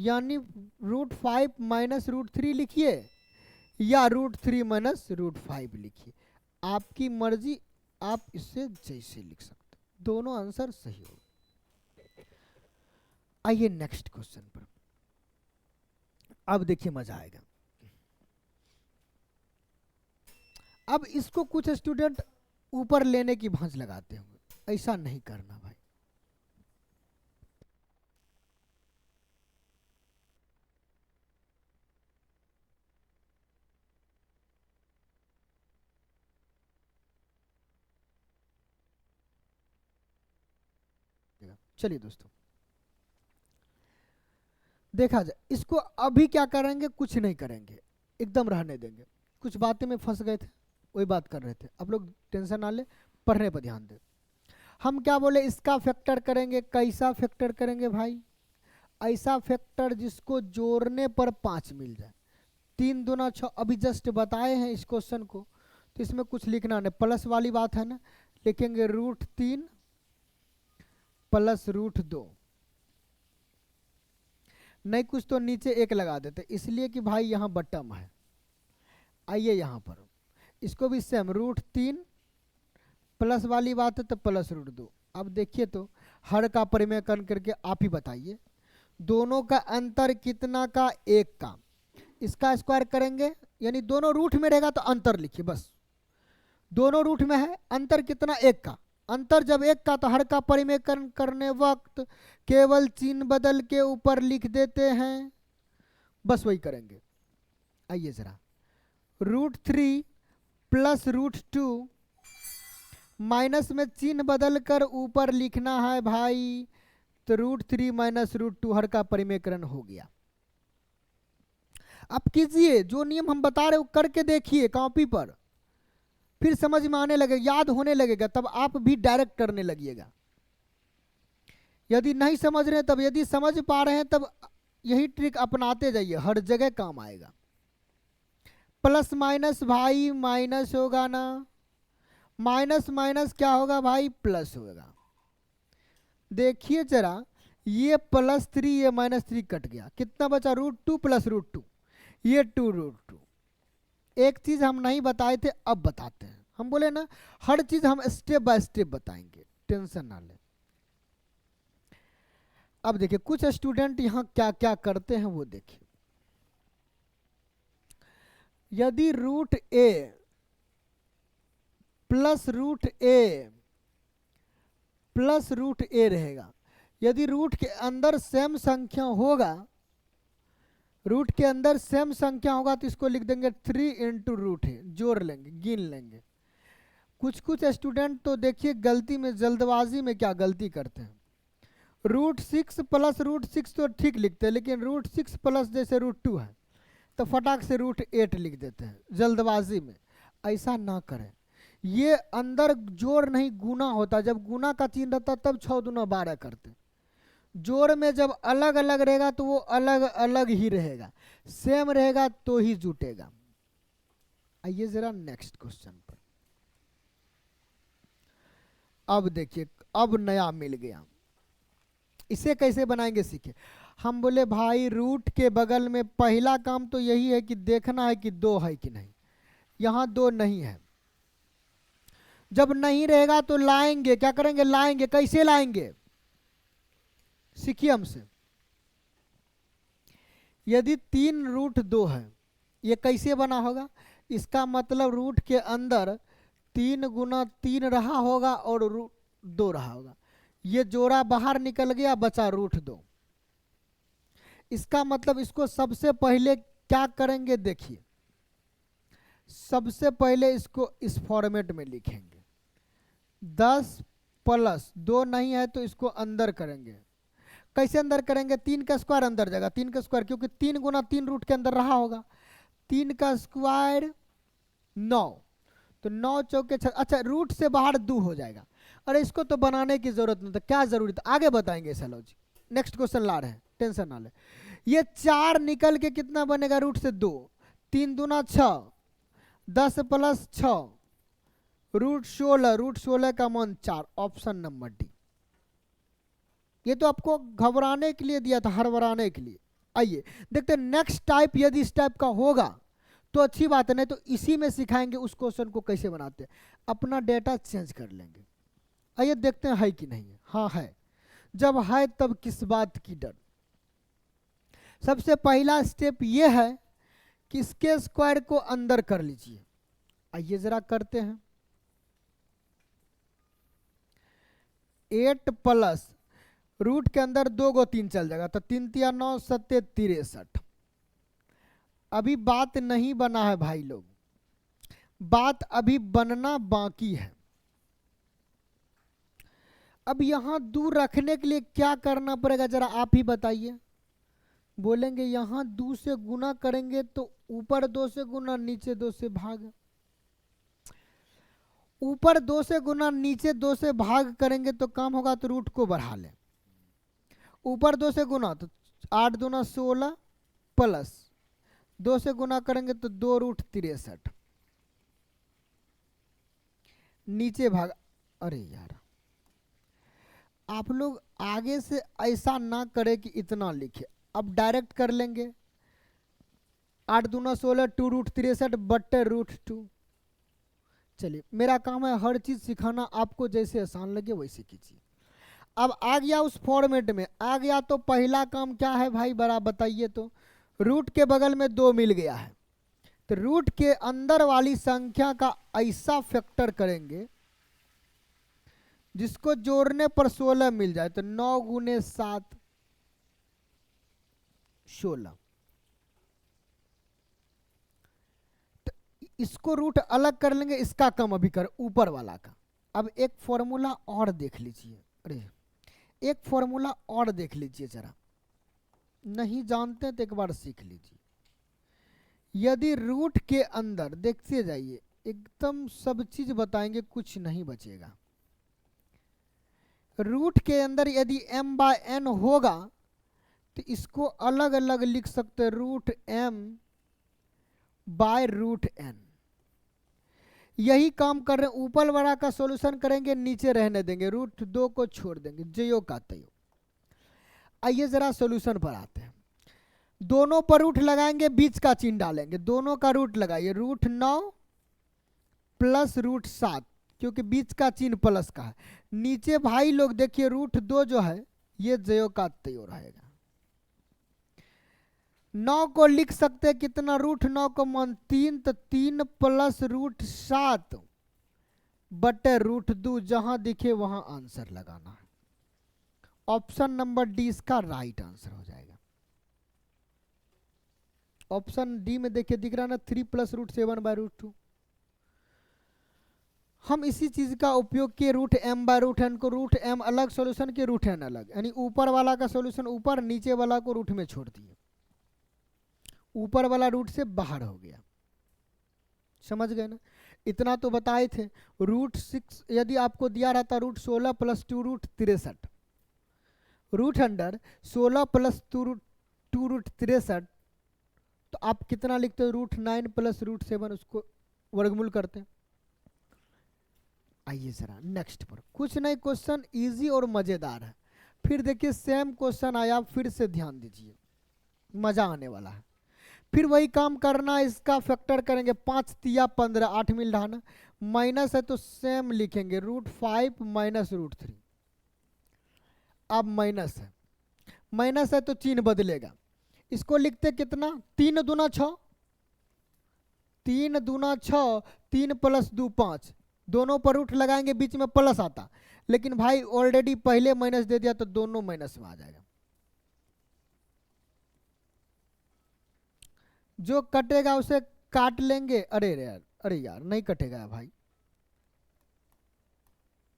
यानी √5 - √3 लिखिए या √3 - √5 लिखिए, आपकी मर्जी। आप इससे जैसे लिख सकते, दोनों आंसर सही हो। आइए नेक्स्ट क्वेश्चन पर, अब देखिए मजा आएगा। अब इसको कुछ स्टूडेंट ऊपर लेने की भांज लगाते होंगे, ऐसा नहीं करना भाई। चलिए दोस्तों देखा जाए, इसको अभी क्या करेंगे, कुछ नहीं करेंगे, एकदम रहने देंगे। कुछ बातें में फंस गए थे, वही बात कर रहे थे, अब लोग टेंशन ना ले, पढ़ने पर ध्यान दे। हम क्या बोले, इसका फैक्टर करेंगे। कैसा फैक्टर करेंगे भाई, ऐसा फैक्टर जिसको जोड़ने पर 5 मिल जाए। 3 दूना 6 अभी जस्ट बताए हैं इस क्वेश्चन को, तो इसमें कुछ लिखना नहीं, प्लस वाली बात है ना, लिखेंगे √3 प्लस √2। नहीं कुछ तो नीचे 1 लगा देते, इसलिए कि भाई यहाँ बटम है। आइए यहाँ पर इसको भी सेम √3 प्लस वाली बात है तो प्लस √2। अब देखिए तो हर का परिमेयकरण करके आप ही बताइए, दोनों का अंतर कितना का, 1 का। इसका स्क्वायर करेंगे, यानी दोनों रूट में रहेगा तो अंतर लिखिए बस, दोनों रूट में है, अंतर कितना, 1 का। अंतर जब 1 का तो हर का परिमेयकरण करने वक्त केवल चिन्ह बदल के ऊपर लिख देते हैं, बस वही करेंगे। आइए जरा, √3 प्लस √2 माइनस में चिन्ह बदल कर ऊपर लिखना है भाई, तो √3 माइनस √2 हर का परिमेयकरण हो गया। अब कीजिए जो नियम हम बता रहे हो करके देखिए कॉपी पर, फिर समझ में आने लगेगा, याद होने लगेगा, तब आप भी डायरेक्ट करने लगिएगा। यदि नहीं समझ रहे तब, यदि समझ पा रहे हैं तब यही ट्रिक अपनाते जाइए, हर जगह काम आएगा। प्लस माइनस भाई माइनस होगा ना, माइनस माइनस क्या होगा भाई, प्लस होगा। देखिए जरा, ये +3 ये -3 कट गया, कितना बचा, √2 प्लस √2, ये 2√2। एक चीज हम नहीं बताए थे, अब बताते हैं। हम बोले ना हर चीज हम स्टेप बाय स्टेप बताएंगे, टेंशन ना ले। अब देखिए कुछ स्टूडेंट यहाँ क्या क्या करते हैं वो देखिए। यदि √a plus √a plus √a रहेगा, यदि रूट के अंदर सेम संख्या होगा, रूट के अंदर सेम संख्या होगा तो इसको लिख देंगे 3 × √a, जोड़ लेंगे, गिन लेंगे। कुछ स्टूडेंट तो देखिए गलती में, जल्दबाजी में क्या गलती करते हैं, √6 प्लस √6 तो ठीक लिखते हैं, लेकिन √6 प्लस जैसे √2 है तो फटाक से √8 लिख देते हैं जल्दबाजी में। ऐसा ना करें, ये अंदर जोड़ नहीं गुना होता, जब गुना का चिन्ह रहता तब 6 दूना 12 करते। जोड़ में जब अलग अलग रहेगा तो वो अलग अलग ही रहेगा, सेम रहेगा तो ही जुटेगा। आइए जरा नेक्स्ट क्वेश्चन पर, अब देखिए, अब नया मिल गया, इसे कैसे बनाएंगे सीखे। हम बोले भाई रूट के बगल में पहला काम तो यही है कि देखना है कि 2 है कि नहीं, यहां 2 नहीं है। जब नहीं रहेगा तो लाएंगे, क्या करेंगे, लाएंगे। कैसे लाएंगे, सीखिए हमसे। यदि 3√2 है, ये कैसे बना होगा, इसका मतलब रूट के अंदर 3 × 3 रहा होगा और 2 रहा होगा, ये जोड़ा बाहर निकल गया, बचा √2। इसका मतलब इसको सबसे पहले क्या करेंगे, देखिए सबसे पहले इसको इस फॉर्मेट में लिखेंगे, 10 प्लस 2 नहीं है तो इसको अंदर करेंगे। कैसे अंदर करेंगे, 3 का स्क्वायर अंदर जाएगा, 3 का स्क्वायर, क्योंकि 3 × 3 रूट के अंदर रहा होगा, 3 का स्क्वायर 9, तो 9 चौके 6, अच्छा रूट से बाहर 2 हो जाएगा। अरे इसको तो बनाने की जरूरत नहीं, तो क्या जरूरत, आगे बताएंगे सलो जी, नेक्स्ट क्वेश्चन ला रहे हैं, टेंशन ना ले। ये 4 निकल के कितना बनेगा, रूट से 2, 3 दूना 6, 10 प्लस 6 √16, √16 का मान 4, ऑप्शन नंबर डी। ये तो आपको घबराने के लिए दिया था, हड़बड़ाने के लिए। आइए देखते हैं नेक्स्ट टाइप, यदि इस टाइप का होगा तो अच्छी बात है, नहीं तो इसी में सिखाएंगे उस क्वेश्चन को कैसे बनाते हैं। अपना डेटा चेंज कर लेंगे। आइए देखते हैं है कि नहीं है। हाँ है। जब है तब किस बात की डर। सबसे पहला स्टेप ये है कि इसके स्क्वायर को अंदर कर लीजिए। आइए जरा करते हैं। 8 प्लस रूट के अंदर 2 गो 3 चल जाएगा, तो 3 तिया 9 सत्ते 63। अभी बात नहीं बना है भाई लोग, बात अभी बनना बाकी है। अब यहां दूर रखने के लिए क्या करना पड़ेगा जरा आप ही बताइए। बोलेंगे यहां 2 से गुना करेंगे तो ऊपर 2 से गुना, नीचे 2 से भाग। ऊपर 2 से गुना नीचे 2 से भाग करेंगे तो काम होगा, तो रूट को बढ़ा लें। ऊपर 2 से गुना तो 8 दूना 16 प्लस 2 से गुना करेंगे तो 2 रूट 63। नीचे भाग। अरे यार आप लोग आगे से ऐसा ना करें कि इतना लिखे, अब डायरेक्ट कर लेंगे। 8 दूना 16 2 रूट 63 बट्टे रूट 2। चलिए मेरा काम है हर चीज सिखाना, आपको जैसे आसान लगे वैसे कीजिए। अब आ गया उस फॉर्मेट में आ गया, तो पहला काम क्या है भाई बड़ा बताइए। तो रूट के बगल में 2 मिल गया है, तो रूट के अंदर वाली संख्या का ऐसा फैक्टर करेंगे जिसको जोड़ने पर 16 मिल जाए। तो 9 गुने 7 16। तो इसको रूट अलग कर लेंगे, इसका कम अभी कर ऊपर वाला का। अब एक फॉर्मूला और देख लीजिए। अरे एक फॉर्मूला और देख लीजिए जरा, नहीं जानते तो एक बार सीख लीजिए। यदि रूट के अंदर देखते जाइए, एकदम सब चीज बताएंगे, कुछ नहीं बचेगा। रूट के अंदर यदि m बाय n होगा तो इसको अलग अलग लिख सकते हैं, root m by root n। यही काम कर रहे हैं। ऊपर वाला का सॉल्यूशन करेंगे, नीचे रहने देंगे, रूट 2 को छोड़ देंगे, जयो का तयो। आइए जरा सॉल्यूशन पर आते हैं। दोनों पर रूट लगाएंगे, बीच का चिन्ह डालेंगे। दोनों का रूट लगाइए, रूट 9 प्लस रूट 7, क्योंकि बीच का चिन्ह प्लस का है। नीचे भाई लोग देखिए रूट 2 जो है ये जयो का तयो रहेगा। 9 को लिख सकते हैं कितना, रूट 9 को मान 3, तो 3 प्लस रूट 7 बटे रूट 2। जहां दिखे वहां आंसर लगाना है। ऑप्शन नंबर डी इसका राइट आंसर हो जाएगा। ऑप्शन डी में देखिए दिख रहा ना, 3 प्लस रूट 7 बाय रूट 2। हम इसी चीज का उपयोग किए, root m by root n को, रूट m अलग सॉल्यूशन के, रूट n अलग, यानी ऊपर वाला का सॉल्यूशन ऊपर, नीचे वाला को रूट में छोड़ दिए। ऊपर वाला रूट से बाहर हो गया। समझ गए ना। इतना तो बताए थे। रूट 6 यदि आपको दिया रहता root 16 plus 2 root 63, root under 16 plus 2 root 63, तो आप कितना लिखते हो, रूट 9 प्लस रूट 7, उसको वर्गमूल करते हैं। आइए जरा नेक्स्ट पर, कुछ नहीं क्वेश्चन इजी और मजेदार है। फिर देखिए सेम क्वेश्चन आया, फिर से ध्यान दीजिए, मजा आने वाला है। फिर वही काम करना, इसका फैक्टर करेंगे, 5 तिया 15, 8 मिल रहा ना, माइनस है तो सेम लिखेंगे, रूट 5 माइनस रूट 3। अब माइनस है तो चिन्ह बदलेगा। इसको लिखते कितना, 3 दूना 6, 3 दूना 6, 3 प्लस 2 5। दोनों पर रूट लगाएंगे, बीच में प्लस आता, लेकिन भाई ऑलरेडी पहले माइनस दे दिया तो दोनों माइनस में आ जाएगा। जो कटेगा उसे काट लेंगे। अरे यार नहीं कटेगा भाई,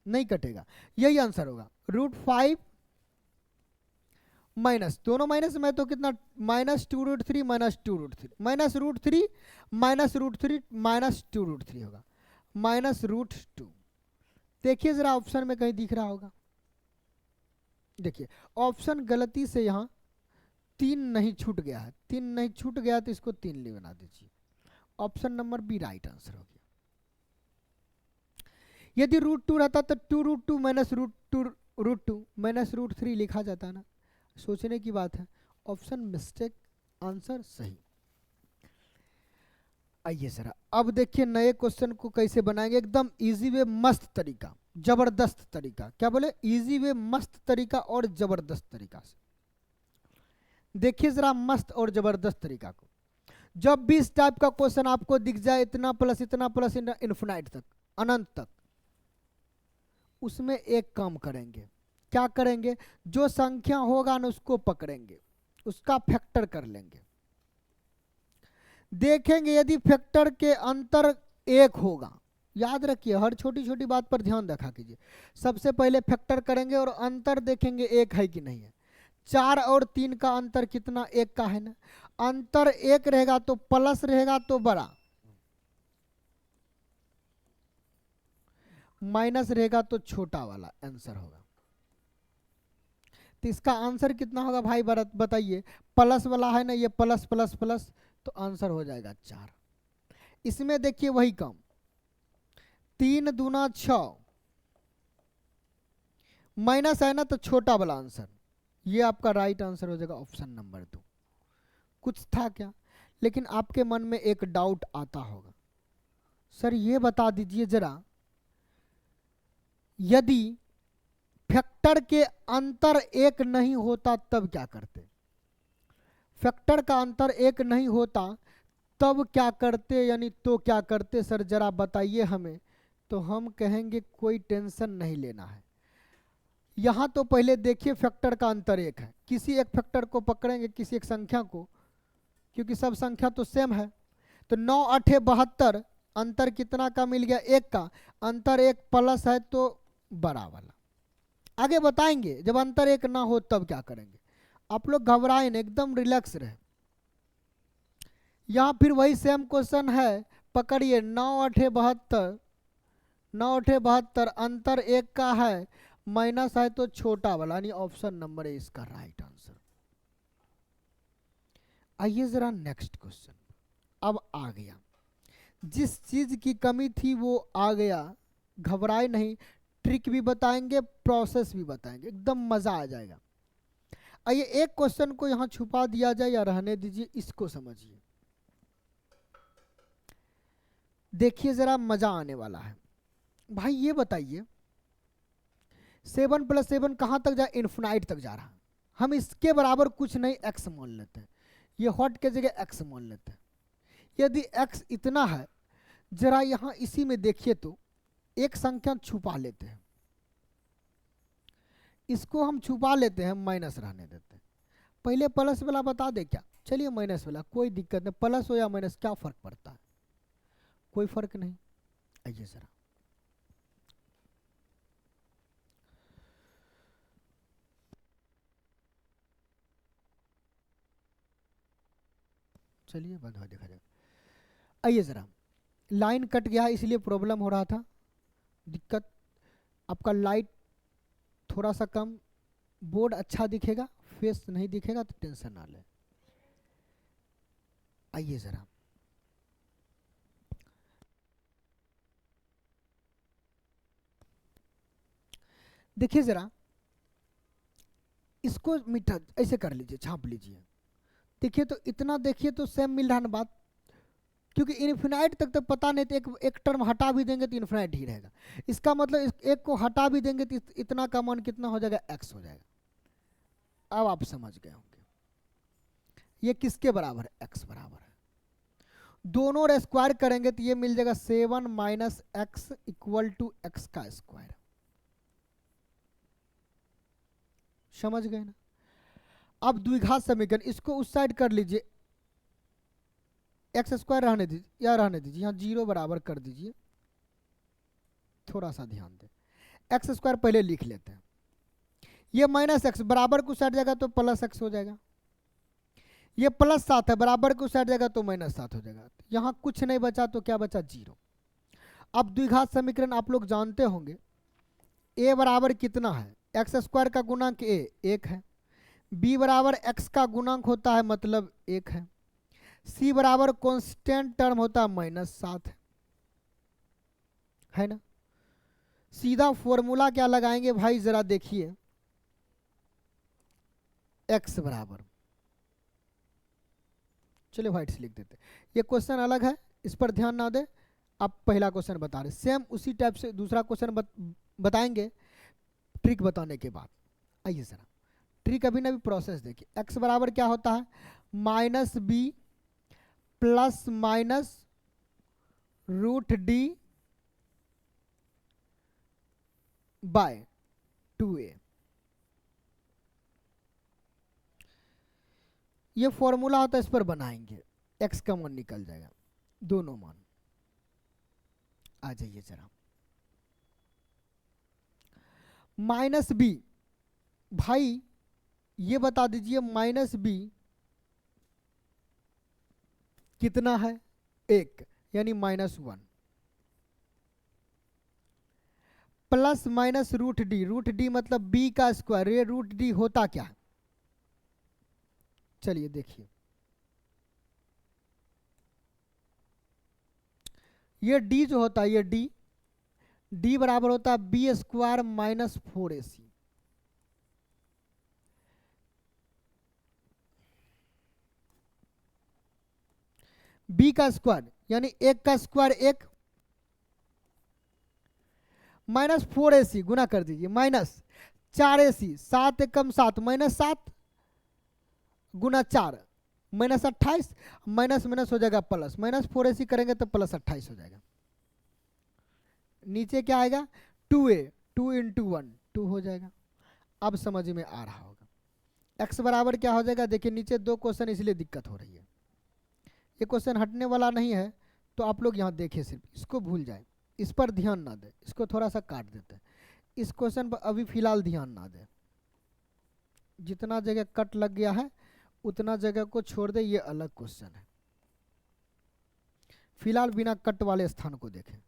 नहीं कटेगा, यही आंसर होगा। रूट 5 माइनस, दोनों माइनस में तो कितना, minus 2 root 3 minus 2 root 3 minus root 3 minus root 3 minus 2 root 3 होगा, माइनस रूट 2। देखिए जरा ऑप्शन में कहीं दिख रहा होगा। देखिए ऑप्शन गलती से यहाँ 3 नहीं छूट गया है, 3 नहीं छूट गया तो इसको 3 ले बना दीजिए। Option number B right answer हो गया। यदि रूट 2 रहता तो 2 root 2 minus root 2 minus root 3 लिखा जाता ना। सोचने की बात है। ऑप्शन मिस्टेक, आंसर सही। आइए जरा अब देखिए नए क्वेश्चन को कैसे बनाएंगे, एकदम इजी वे मस्त तरीका, जबरदस्त तरीका, क्या बोले, इजी वे मस्त तरीका और जबरदस्त तरीका से। देखिए जरा मस्त और जबरदस्त तरीका को। जब भी इस टाइप का क्वेश्चन आपको दिख जाए, इतना प्लस इन्फिनाइट तक, अनंत तक, उसमें एक काम करेंगे, क्या करेंगे, जो संख्या होगा ना उसको पकड़ेंगे, उसका फैक्टर कर लेंगे, देखेंगे यदि फैक्टर के अंतर एक होगा, याद रखिए हर छोटी छोटी बात पर ध्यान रखा कीजिए। सबसे पहले फैक्टर करेंगे और अंतर देखेंगे एक है कि नहीं है। 4 और 3 का अंतर कितना, एक का है ना, अंतर एक रहेगा तो प्लस रहेगा तो बड़ा, माइनस रहेगा तो छोटा वाला आंसर होगा। तो इसका आंसर कितना होगा भाई बताइए, प्लस वाला है ना, ये प्लस प्लस प्लस, तो आंसर हो जाएगा 4। इसमें देखिए वही काम, 3 दूना 6, माइनस है ना तो छोटा वाला आंसर, ये आपका राइट आंसर हो जाएगा ऑप्शन नंबर 2। कुछ था क्या, लेकिन आपके मन में एक डाउट आता होगा, सर ये बता दीजिए जरा, यदि फैक्टर के अंतर एक नहीं होता तब क्या करते, फैक्टर का अंतर एक नहीं होता तब क्या करते, यानी तो क्या करते सर जरा बताइए हमें। तो हम कहेंगे कोई टेंशन नहीं लेना है, यहाँ तो पहले देखिए फैक्टर का अंतर एक है, किसी एक फैक्टर को पकड़ेंगे, किसी एक संख्या को, क्योंकि सब संख्या तो सेम है। तो 9 8 72, अंतर कितना का मिल गया, एक का, अंतर एक प्लस है तो बड़ा वाला। आगे बताएंगे जब अंतर एक ना हो तब क्या करेंगे, आप लोग घबराए नहीं, एकदम रिलैक्स रहे। यहाँ फिर वही सेम क्वेश्चन है, पकड़िए 9 8 72, 9 8 72, अंतर एक का है, माइनस है तो छोटा वाला, यानी ऑप्शन नंबर है इसका राइट आंसर। आइए जरा नेक्स्ट क्वेश्चन, अब आ गया, जिस चीज की कमी थी वो आ गया, घबराए नहीं, ट्रिक भी बताएंगे, प्रोसेस भी बताएंगे, एकदम मजा आ जाएगा। आइए एक क्वेश्चन को यहां छुपा दिया जाए या रहने दीजिए, इसको समझिए, देखिए जरा मजा आने वाला है। भाई ये बताइए 7 + 7 कहां तक जा, इन्फिनाइट तक जा रहा है, हम इसके बराबर कुछ नहीं x मान लेते हैं, ये हॉट के जगह x मान लेते हैं। यदि x इतना है, जरा यहां इसी में देखिए तो एक संख्या छुपा लेते हैं, इसको हम छुपा लेते हैं, माइनस रहने देते हैं। पहले प्लस वाला बता दे क्या, चलिए माइनस वाला, कोई दिक्कत नहीं, प्लस हो या माइनस क्या फर्क पड़ता है, कोई फर्क नहीं। आइए जरा चलिए बंद हो, देखा जाए। आइए जरा, लाइन कट गया इसलिए प्रॉब्लम हो रहा था, दिक्कत, आपका लाइट थोड़ा सा कम, बोर्ड अच्छा दिखेगा, फेस नहीं दिखेगा तो टेंशन ना ले। आइए जरा, देखिए जरा, इसको मीठा ऐसे कर लीजिए, छाप लीजिए, देखिए तो इतना देखिए तो सेम मिल रहा ना बात, क्योंकि इन्फिनाइट तक तो पता नहीं, तो एक टर्म हटा भी देंगे तो इन्फिनाइट ही रहेगा, इसका मतलब एक को हटा भी देंगे तो इतना का मान कितना हो जाएगा, x हो जाएगा। अब आप समझ गए होंगे ये किसके बराबर है, x बराबर है, दोनों स्क्वायर करेंगे तो ये मिल जाएगा 7 - x = x का स्क्वायर, समझ गए ना। अब द्विघात समीकरण, इसको उस साइड कर लीजिए, एक्स स्क्वायर रहने दीजिए या रहने दीजिए, यहाँ 0 बराबर कर दीजिए, थोड़ा सा ध्यान दें, एक्स स्क्वायर पहले लिख लेते हैं, ये -x बराबर को साइड जाएगा तो +x हो जाएगा, ये +7 है बराबर को साइड जाएगा तो -7 हो जाएगा, यहाँ कुछ नहीं बचा तो क्या बचा, 0। अब द्विघात समीकरण आप लोग जानते होंगे, a बराबर कितना है, x² का गुणांक a 1 है, b बराबर x का गुणांक होता है मतलब 1 है, c बराबर कांस्टेंट टर्म होता है -7 है ना। सीधा फॉर्मूला क्या लगाएंगे भाई जरा देखिए, x बराबर, चलिए व्हाइट से लिख देते, ये क्वेश्चन अलग है, इस पर ध्यान ना दे, आप पहला क्वेश्चन बता रहे, सेम उसी टाइप से दूसरा क्वेश्चन बताएंगे ट्रिक बताने के बाद। आइए जरा ट्रिक अभी ना भी प्रोसेस देखिए। x बराबर क्या होता है, minus B plus minus root D by 2a। ये फॉर्मूला होता है, इस पर बनाएंगे, x का मान निकल जाएगा, दोनों मान। आ जाइए जरा, माइनस बी, भाई ये बता दीजिए माइनस बी कितना है, 1 यानी -1, प्लस माइनस रूट डी मतलब b का स्क्वायर, ये रूट डी होता क्या है, चलिए देखिए, ये d जो होता है, ये d बराबर होता है b square minus 4ac। b का स्क्वायर यानी 1 का स्क्वायर 1 माइनस 4ac गुना कर दीजिए, माइनस 4ac, 7 एकम 7 माइनस 7 गुना 4 माइनस 28, माइनस माइनस हो जाएगा प्लस, माइनस 4ac करेंगे तो प्लस 28 हो जाएगा। नीचे क्या आएगा 2a, 2 इंटू 1 2 हो जाएगा। अब समझ में आ रहा होगा x बराबर क्या हो जाएगा, देखिए नीचे 2 क्वेश्चन इसलिए दिक्कत हो रही है, ये क्वेश्चन हटने वाला नहीं है, तो आप लोग यहाँ देखें, सिर्फ इसको भूल जाए, इस पर ध्यान ना दे, इसको थोड़ा सा काट देते हैं, इस क्वेश्चन पर अभी फिलहाल ध्यान ना दे, जितना जगह कट लग गया है उतना जगह को छोड़ दे, ये अलग क्वेश्चन है, फिलहाल बिना कट वाले स्थान को देखें।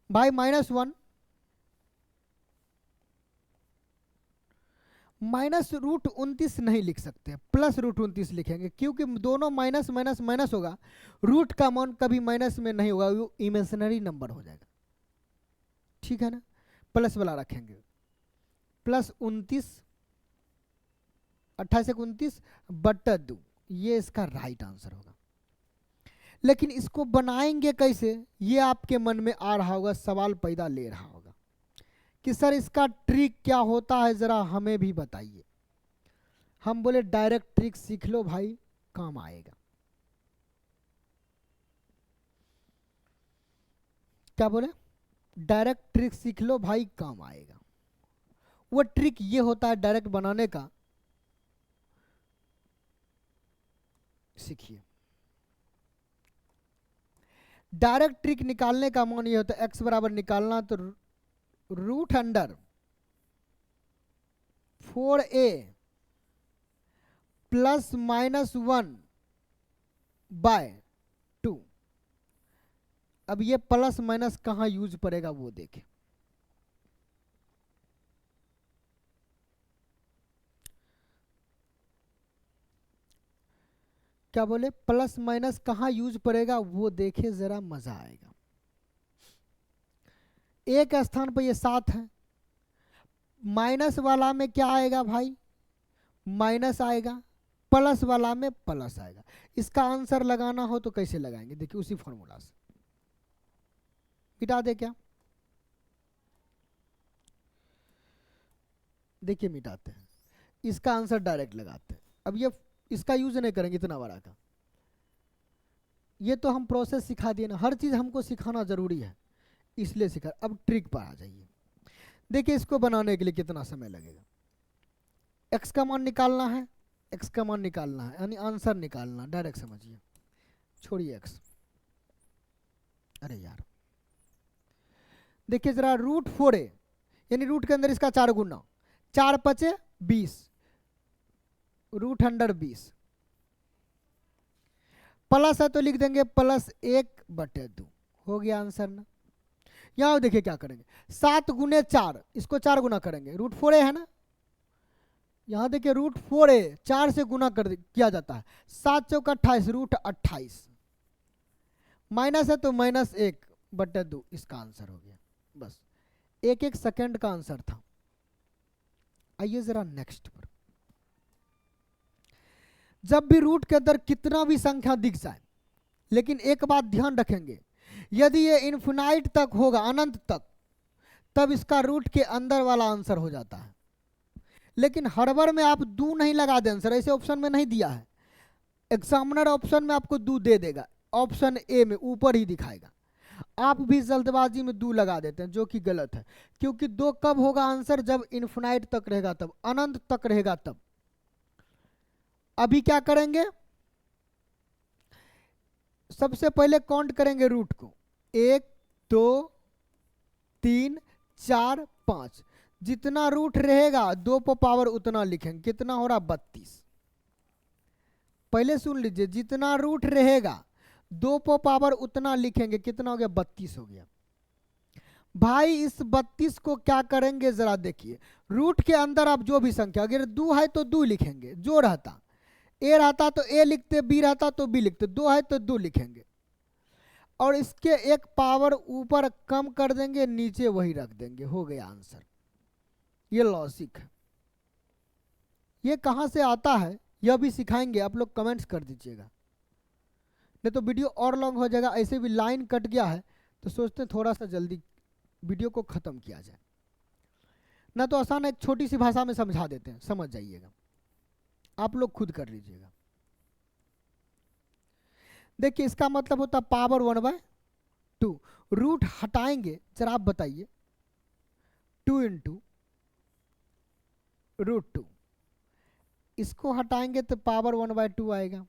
भाई -1 माइनस रूट 29 नहीं लिख सकते, प्लस रूट 29 लिखेंगे, क्योंकि दोनों माइनस माइनस माइनस होगा, रूट का मान कभी माइनस में नहीं होगा, वो इमेजिनरी नंबर हो जाएगा, ठीक है ना, प्लस वाला रखेंगे, प्लस 29, 28 से 29 बटा 2, ये इसका राइट आंसर होगा। लेकिन इसको बनाएंगे कैसे, ये आपके मन में आ रहा होगा, सवाल पैदा ले रहा होगा कि सर इसका ट्रिक क्या होता है, जरा हमें भी बताइए। हम बोले डायरेक्ट ट्रिक सीख लो भाई, काम आएगा। क्या बोले, डायरेक्ट ट्रिक सीख लो भाई, काम आएगा। वो ट्रिक ये होता है डायरेक्ट बनाने का, सीखिए। डायरेक्ट ट्रिक निकालने का मान ये होता है, x बराबर निकालना तो root under 4a plus -1 bye 2। अब ये प्लस माइनस कहाँ यूज पड़ेगा वो देखें, क्या बोले, प्लस माइनस कहाँ यूज पड़ेगा वो देखे, जरा मजा आएगा। एक स्थान पर ये 7 है, माइनस वाला में क्या आएगा भाई, माइनस आएगा, प्लस वाला में प्लस आएगा। इसका आंसर लगाना हो तो कैसे लगाएंगे, देखिए उसी फॉर्मूला से, मिटा दे क्या, देखिए मिटाते हैं, इसका आंसर डायरेक्ट लगाते हैं। अब ये इसका यूज नहीं करेंगे इतना बड़ा का, ये तो हम प्रोसेस सिखा दिए ना, हर चीज हमको सिखाना जरूरी है, इसलिए सिखा। अब ट्रिक पर आ जाइए, देखिए इसको बनाने के लिए कितना समय लगेगा, x का मान निकालना है, x का मान निकालना है यानी आंसर निकालना, डायरेक्ट समझिए, छोड़िए x। अरे यार देखिए जरा, रूट 4a यानी रूट के अंदर इसका 4 गुना, 4 5 20, रूट अंडर 20, प्लस है तो लिख देंगे प्लस 1/2, हो गया आंसर ना। यहां देखिए क्या करेंगे, 7 गुने 4, इसको 4 गुना करेंगे, रूट 4a है ना, यहां देखिए रूट 4a 4 से गुना किया जाता है, 7 चौका 28, रूट 28, माइनस है तो -1/2, इसका आंसर हो गया। बस 1 सेकंड का आंसर था। आइए जरा नेक्स्ट पर, जब भी रूट के अंदर कितना भी संख्या दिख जाए, लेकिन एक बात ध्यान रखेंगे, यदि ये इन्फिनाइट तक होगा, अनंत तक, तब इसका रूट के अंदर वाला आंसर हो जाता है। लेकिन हड़बड़ में आप दू नहीं लगा दें आंसर, ऐसे ऑप्शन में नहीं दिया है। एग्जामिनर ऑप्शन में आपको दू दे देगा, ऑप्शन ए में ऊपर ही दिखाएगा। आप भी जल्दबाजी में दू लगा देते हैं, जो कि गलत है, क्योंकि दो कब होगा आंसर, जब इन्फिनाइट तक रहेगा, तब अनंत तक रहेगा तब। अभी क्या करेंगे, सबसे पहले काउंट करेंगे रूट को, 1 2 3 4 5। जितना रूट रहेगा 2 पर पावर उतना लिखेंगे। कितना हो रहा, 32। पहले सुन लीजिए, जितना रूट रहेगा 2 पर पावर उतना लिखेंगे। कितना हो गया, 32 हो गया। भाई इस 32 को क्या करेंगे जरा देखिए, रूट के अंदर आप जो भी संख्या, अगर 2 है तो 2 लिखेंगे, जो रहता, ए रहता तो ए लिखते, बी रहता तो बी लिखते, 2 है तो 2 लिखेंगे, और इसके एक पावर ऊपर कम कर देंगे, नीचे वही रख देंगे, हो गया आंसर। ये लॉजिक है। ये कहाँ से आता है यह भी सिखाएंगे, आप लोग कमेंट्स कर दीजिएगा, नहीं तो वीडियो और लॉन्ग हो जाएगा। ऐसे भी लाइन कट गया है तो सोचते हैं थोड़ा सा जल्दी वीडियो को ख़त्म किया जाए, ना तो आसान एक छोटी सी भाषा में समझा देते हैं, समझ जाइएगा, आप लोग खुद कर लीजिएगा। देखिए इसका मतलब होता पावर 1/2। रूट हटाएंगे, जरा आप बताइए, 2 × √2, इसको हटाएंगे तो पावर 1/2 आएगा।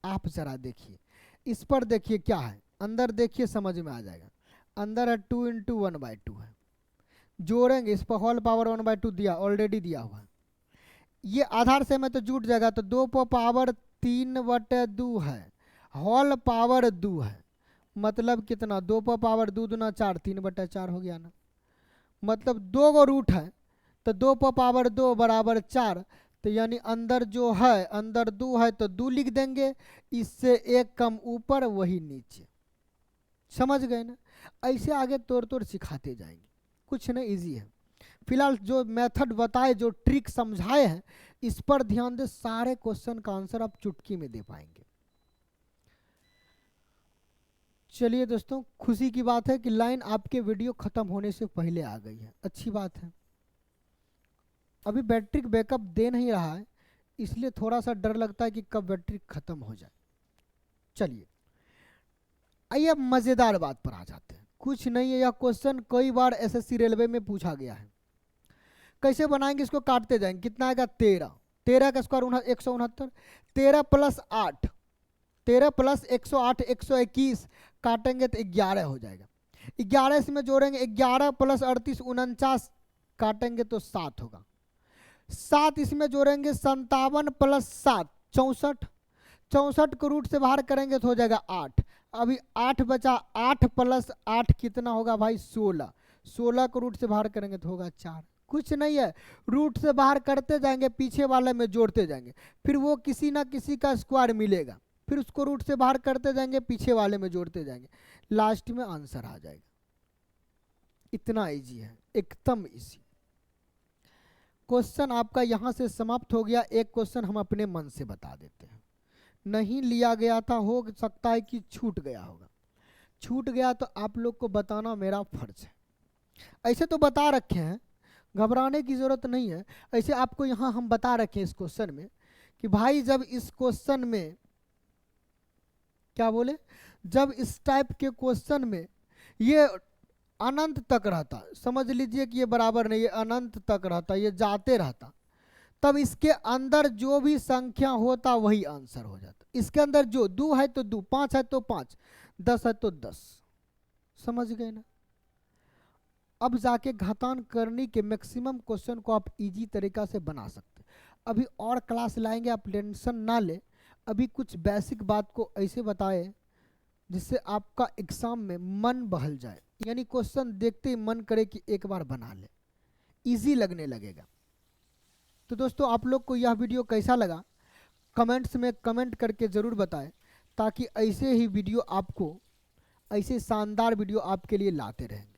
आप जरा देखिए, इस पर देखिए क्या है, अंदर देखिए समझ में आ जाएगा। अंदर है 2 × 1/2 है, जोड़ेंगे, इस पर होल पावर 1/2 दिया, ऑलरेडी दिया हुआ है। ये आधार से में तो जुट जाएगा, तो 2 पर पावर 3/2 है, होल पावर 2 है, मतलब कितना, 2 पर पावर 2 दूना 4, 3/4 हो गया ना। मतलब 2 गो रूट है, तो 2 पर पावर 2 बराबर 4, तो यानी अंदर जो है, अंदर 2 है तो 2 लिख देंगे, इससे एक कम ऊपर वही नीचे। समझ गए ना। ऐसे आगे तोड़ तोड़ सिखाते जाएंगे, कुछ नहीं, इजी है। फिलहाल जो मेथड बताए, जो ट्रिक समझाए हैं, इस पर ध्यान दे, सारे क्वेश्चन का आंसर आप चुटकी में दे पाएंगे। चलिए दोस्तों, खुशी की बात है कि लाइन आपके वीडियो खत्म होने से पहले आ गई है, अच्छी बात है। अभी बैटरी बैकअप दे नहीं रहा है, इसलिए थोड़ा सा डर लगता है कि कब बैटरी खत्म हो जाए। चलिए आइए अब मजेदार बात पर आ जाते हैं। कुछ नहीं है, यह क्वेश्चन कई बार एसएससी रेलवे में पूछा गया है। कैसे बनाएंगे, इसको काटते जाएंगे। कितना आएगा, 13, 13 का स्क्वायर 169, 13 + 8, 13 + 108 121, काटेंगे तो 11 हो जाएगा। 11 इसमें जोड़ेंगे, 11 + 38 49, काटेंगे तो 7 होगा। 7 इसमें जोड़ेंगे, 57 + 7 64, 64 को रूट से बाहर करेंगे तो हो जाएगा 8। अभी 8 बचा, 8 + 8 कितना होगा भाई, 16, 16 को रूट से बाहर करेंगे तो होगा 4। कुछ नहीं है, रूट से बाहर करते जाएंगे, पीछे वाले में जोड़ते जाएंगे, फिर वो किसी ना किसी का स्क्वायर मिलेगा, फिर उसको रूट से बाहर करते जाएंगे, पीछे वाले में जोड़ते जाएंगे, लास्ट में आंसर आ जाएगा। इतना इजी है, एकदम इजी। क्वेश्चन आपका यहाँ से समाप्त हो गया। एक क्वेश्चन हम अपने मन से बता देते हैं, नहीं लिया गया था, हो सकता है कि छूट गया होगा, छूट गया तो आप लोग को बताना मेरा फर्ज है। ऐसे तो बता रखे हैं, घबराने की ज़रूरत नहीं है। ऐसे आपको यहाँ हम बता रखे हैं इस क्वेश्चन में कि भाई जब इस क्वेश्चन में क्या बोले, जब इस टाइप के क्वेश्चन में ये अनंत तक रहता, समझ लीजिए कि ये बराबर नहीं, ये अनंत तक रहता, ये जाते रहता, तब इसके अंदर जो भी संख्या होता वही आंसर हो जाता। इसके अंदर जो 2 है तो 2, 5 है तो 5, 10 है तो 10। समझ गए ना। अब जाके घातांक करने के मैक्सिमम क्वेश्चन को आप इजी तरीका से बना सकते। अभी और क्लास लाएंगे, आप टेंशन ना ले। अभी कुछ बेसिक बात को ऐसे बताए जिससे आपका एग्जाम में मन बहल जाए, यानी क्वेश्चन देखते ही मन करे कि एक बार बना ले, इजी लगने लगेगा। तो दोस्तों आप लोग को यह वीडियो कैसा लगा कमेंट्स में कमेंट करके ज़रूर बताएं, ताकि ऐसे ही वीडियो आपको, ऐसे शानदार वीडियो आपके लिए लाते रहें।